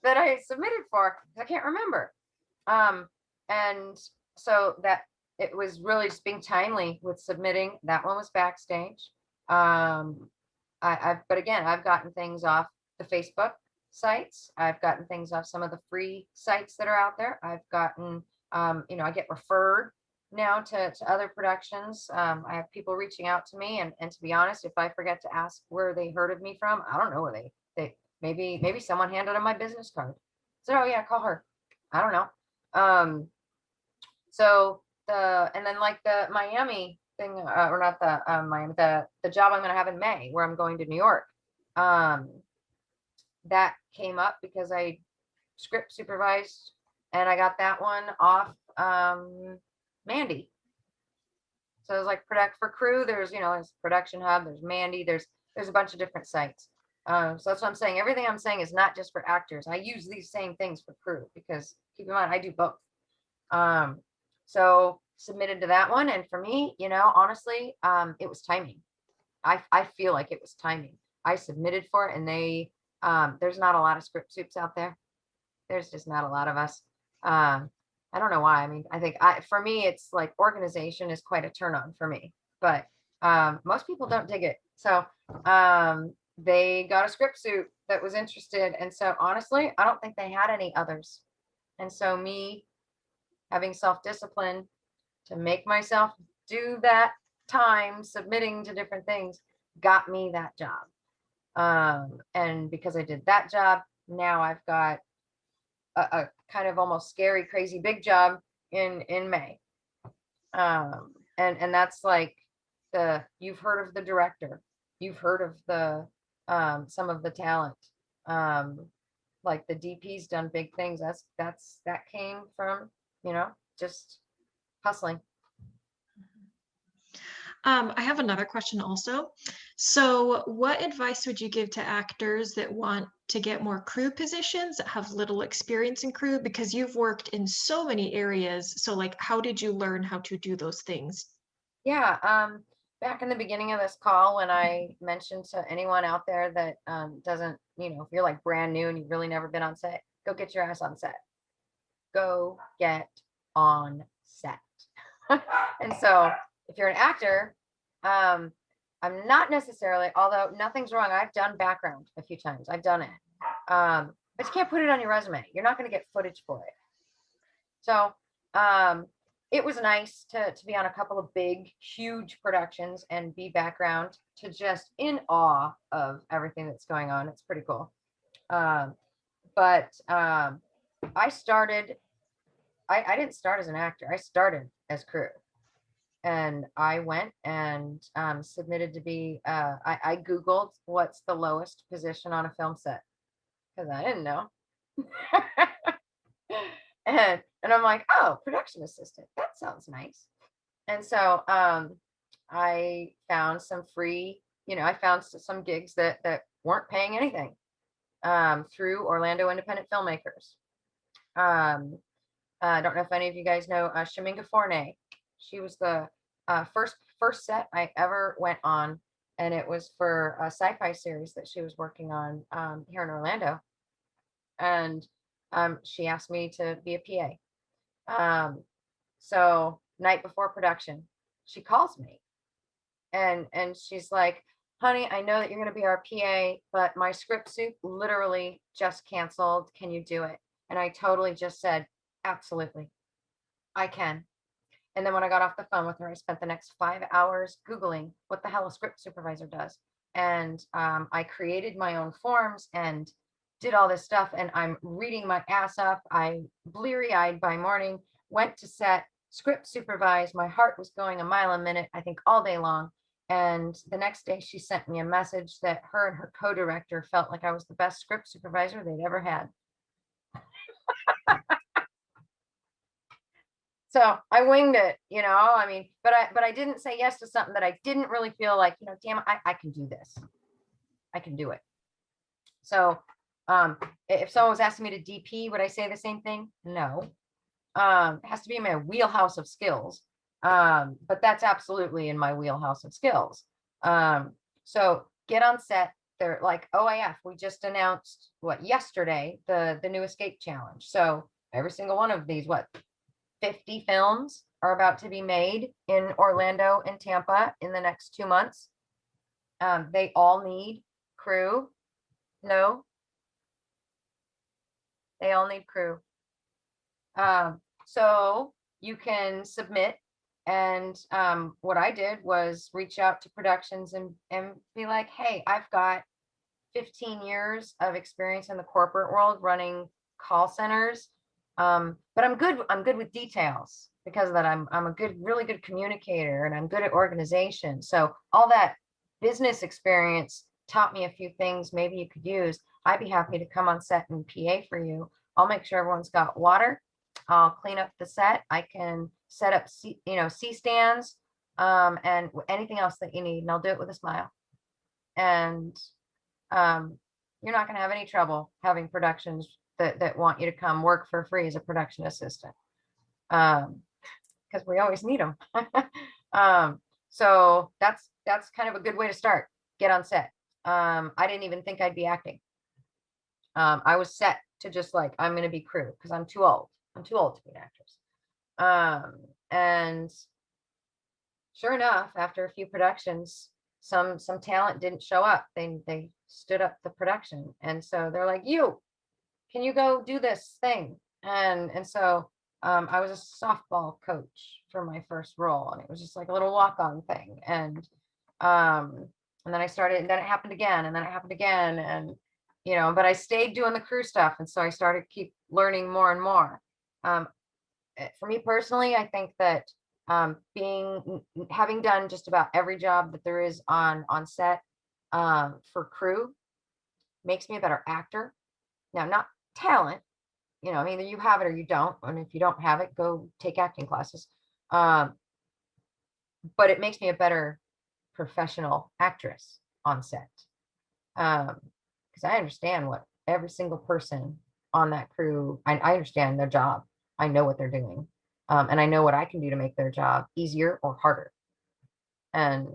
that I submitted for? I can't remember. And so that it was really just being timely with submitting. That one was Backstage. But again, I've gotten things off the Facebook sites. I've gotten things off some of the free sites that are out there. I've gotten, I get referred now to other productions. I have people reaching out to me, and to be honest, if I forget to ask where they heard of me from, I don't know where they maybe someone handed them my business card. So, oh yeah, call her. I don't know. And then like the Miami thing, or not the Miami, the job I'm going to have in May, where I'm going to New York. That came up because I script supervised, and I got that one off Mandy. So it was like for crew. There's there's Production Hub. There's Mandy. There's a bunch of different sites. So that's what I'm saying. Everything I'm saying is not just for actors. I use these same things for crew, because keep in mind I do both. So submitted to that one. And for me, honestly, it was timing. I feel like it was timing. I submitted for it, and there's not a lot of script soups out there. There's just not a lot of us. I don't know why. I mean, I think for me, it's like organization is quite a turn on for me, but most people don't dig it. So they got a script soup that was interested. And so honestly, I don't think they had any others. And so me having self-discipline to make myself do that time submitting to different things got me that job. And because I did that job, now I've got a kind of almost scary, crazy big job in May. And that's like you've heard of the director, you've heard of the some of the talent. Like the DP's done big things. That came from, just hustling. I have another question also. So what advice would you give to actors that want to get more crew positions that have little experience in crew? Because you've worked in so many areas. So like, how did you learn how to do those things? Yeah. Back in the beginning of this call, when I mentioned to anyone out there that doesn't, if you're like brand new and you've really never been on set, go get your ass on set. Go get on set. And so if you're an actor, I'm not necessarily, although nothing's wrong. I've done background a few times. I've done it. But you can't put it on your resume. You're not going to get footage for it. So it was nice to be on a couple of big, huge productions and be background, to just in awe of everything that's going on. It's pretty cool. But I started, I didn't start as an actor. I started as crew. And I went and submitted to be, I Googled what's the lowest position on a film set, because I didn't know. and I'm like, oh, production assistant. That sounds nice. And so I found some free, I found some gigs that weren't paying anything through Orlando independent filmmakers. I don't know if any of you guys know Shaminga Fournay. She was the first set I ever went on, and it was for a sci-fi series that she was working on here in Orlando. And she asked me to be a PA. So night before production, she calls me and she's like, honey, I know that you're going to be our PA, but my script soup literally just canceled. Can you do it? And I totally just said, absolutely, I can. And then when I got off the phone with her, I spent the next 5 hours Googling what the hell a script supervisor does. And I created my own forms and did all this stuff. And I'm reading my ass off. I bleary-eyed by morning, went to set, script supervised. My heart was going a mile a minute, I think all day long. And the next day she sent me a message that her and her co-director felt like I was the best script supervisor they'd ever had. So I winged it, I mean, but I didn't say yes to something that I didn't really feel like, damn, I can do this. I can do it. So if someone was asking me to DP, would I say the same thing? No. It has to be in my wheelhouse of skills. But that's absolutely in my wheelhouse of skills. So get on set. They're like OIF. We just announced yesterday, the new escape challenge. So every single one of these, 50 films are about to be made in Orlando and Tampa in the next 2 months. They all need crew. No, they all need crew. So you can submit. And what I did was reach out to productions and be like, hey, I've got 15 years of experience in the corporate world running call centers. But I'm good with details. Because of that, I'm a really good communicator, and I'm good at organization. So all that business experience taught me a few things maybe you could use. I'd be happy to come on set and PA for you. I'll make sure everyone's got water. I'll clean up the set. I can set up C-stands, and anything else that you need, and I'll do it with a smile. And you're not going to have any trouble having productions that want you to come work for free as a production assistant. Because because we always need them. So that's kind of a good way to start. Get on set. I didn't even think I'd be acting. I was set to just like, I'm going to be crew because I'm too old. I'm too old to be an actress. And sure enough, after a few productions, some talent didn't show up. They stood up the production. And so they're like, can you go do this thing? And so I was a softball coach for my first role, and it was just like a little walk-on thing. And then I started, and then it happened again, and then it happened again. And, but I stayed doing the crew stuff. And so I started keep learning more and more. For me personally, I think that having done just about every job that there is on set for crew makes me a better actor. Now, not talent, either you have it or you don't. And if you don't have it, go take acting classes. But it makes me a better professional actress on set. Because I understand what every single person on that crew, I understand their job. I know what they're doing. And I know what I can do to make their job easier or harder. And,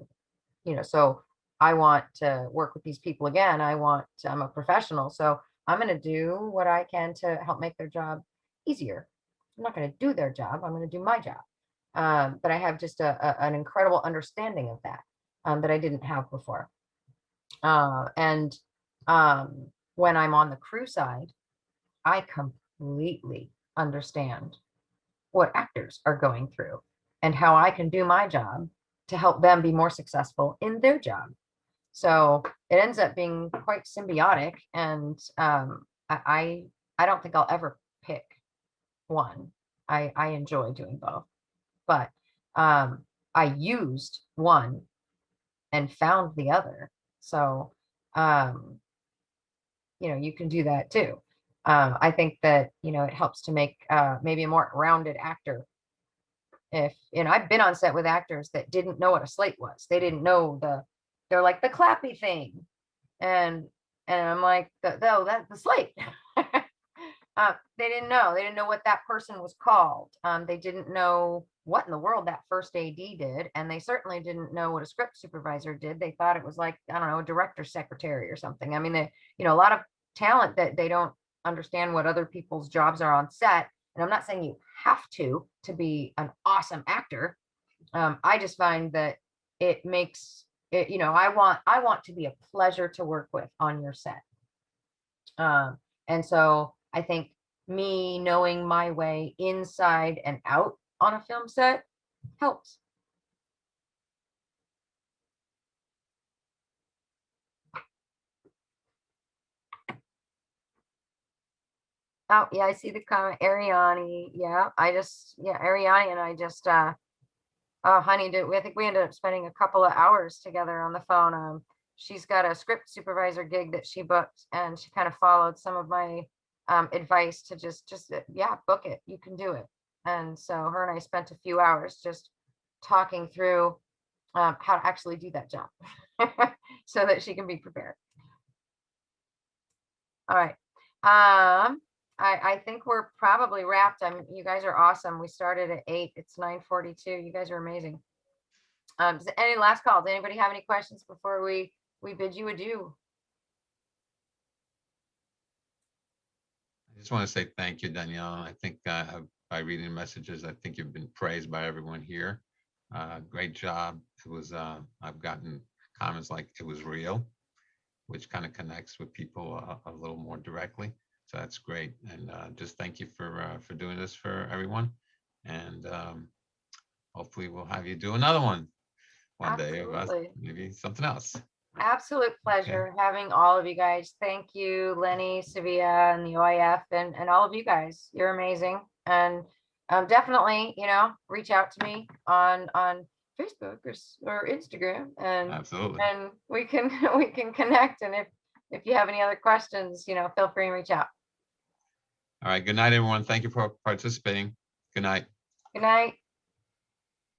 so I want to work with these people again. I'm a professional. So I'm going to do what I can to help make their job easier. I'm not going to do their job. I'm going to do my job. But I have just an incredible understanding of that, that I didn't have before. And when I'm on the crew side, I completely understand what actors are going through and how I can do my job to help them be more successful in their job. So it ends up being quite symbiotic. And I don't think I'll ever pick one. I enjoy doing both, but I used one and found the other. So, you can do that too. I think that, it helps to make maybe a more rounded actor. If, I've been on set with actors that didn't know what a slate was. They didn't know they're like the clappy thing. And I'm like, that's the slate. They didn't know what that person was called. They didn't know what in the world that first AD did. And they certainly didn't know what a script supervisor did. They thought it was like, I don't know, a director's secretary or something. I mean, a lot of talent that they don't understand what other people's jobs are on set. And I'm not saying you have to be an awesome actor. I just find that it makes it, I want to be a pleasure to work with on your set. And so I think me knowing my way inside and out on a film set helps. Oh, yeah, I see the comment, Ariani. Yeah, Ariani and I just, oh, honey, I think we ended up spending a couple of hours together on the phone. She's got a script supervisor gig that she booked, and she kind of followed some of my advice to just book it. You can do it. And so her and I spent a few hours just talking through how to actually do that job so that she can be prepared. All right. I think we're probably wrapped. You guys are awesome. We started at 8. It's 9:42. You guys are amazing. Any last calls? Anybody have any questions before we bid you adieu? I just want to say thank you, Danielle. I think by reading messages, I think you've been praised by everyone here. Great job. It was, I've gotten comments like it was real, which kind of connects with people a little more directly. So that's great. And just thank you for doing this for everyone. And hopefully we'll have you do another one day, or maybe something else. Absolute pleasure having all of you guys. Thank you, Lenny, Sevilla, and the OIF, and all of you guys. You're amazing. And definitely, reach out to me on Facebook or Instagram, and absolutely, and we can connect. And if you have any other questions, feel free and reach out. All right. Good night, everyone. Thank you for participating. Good night. Good night.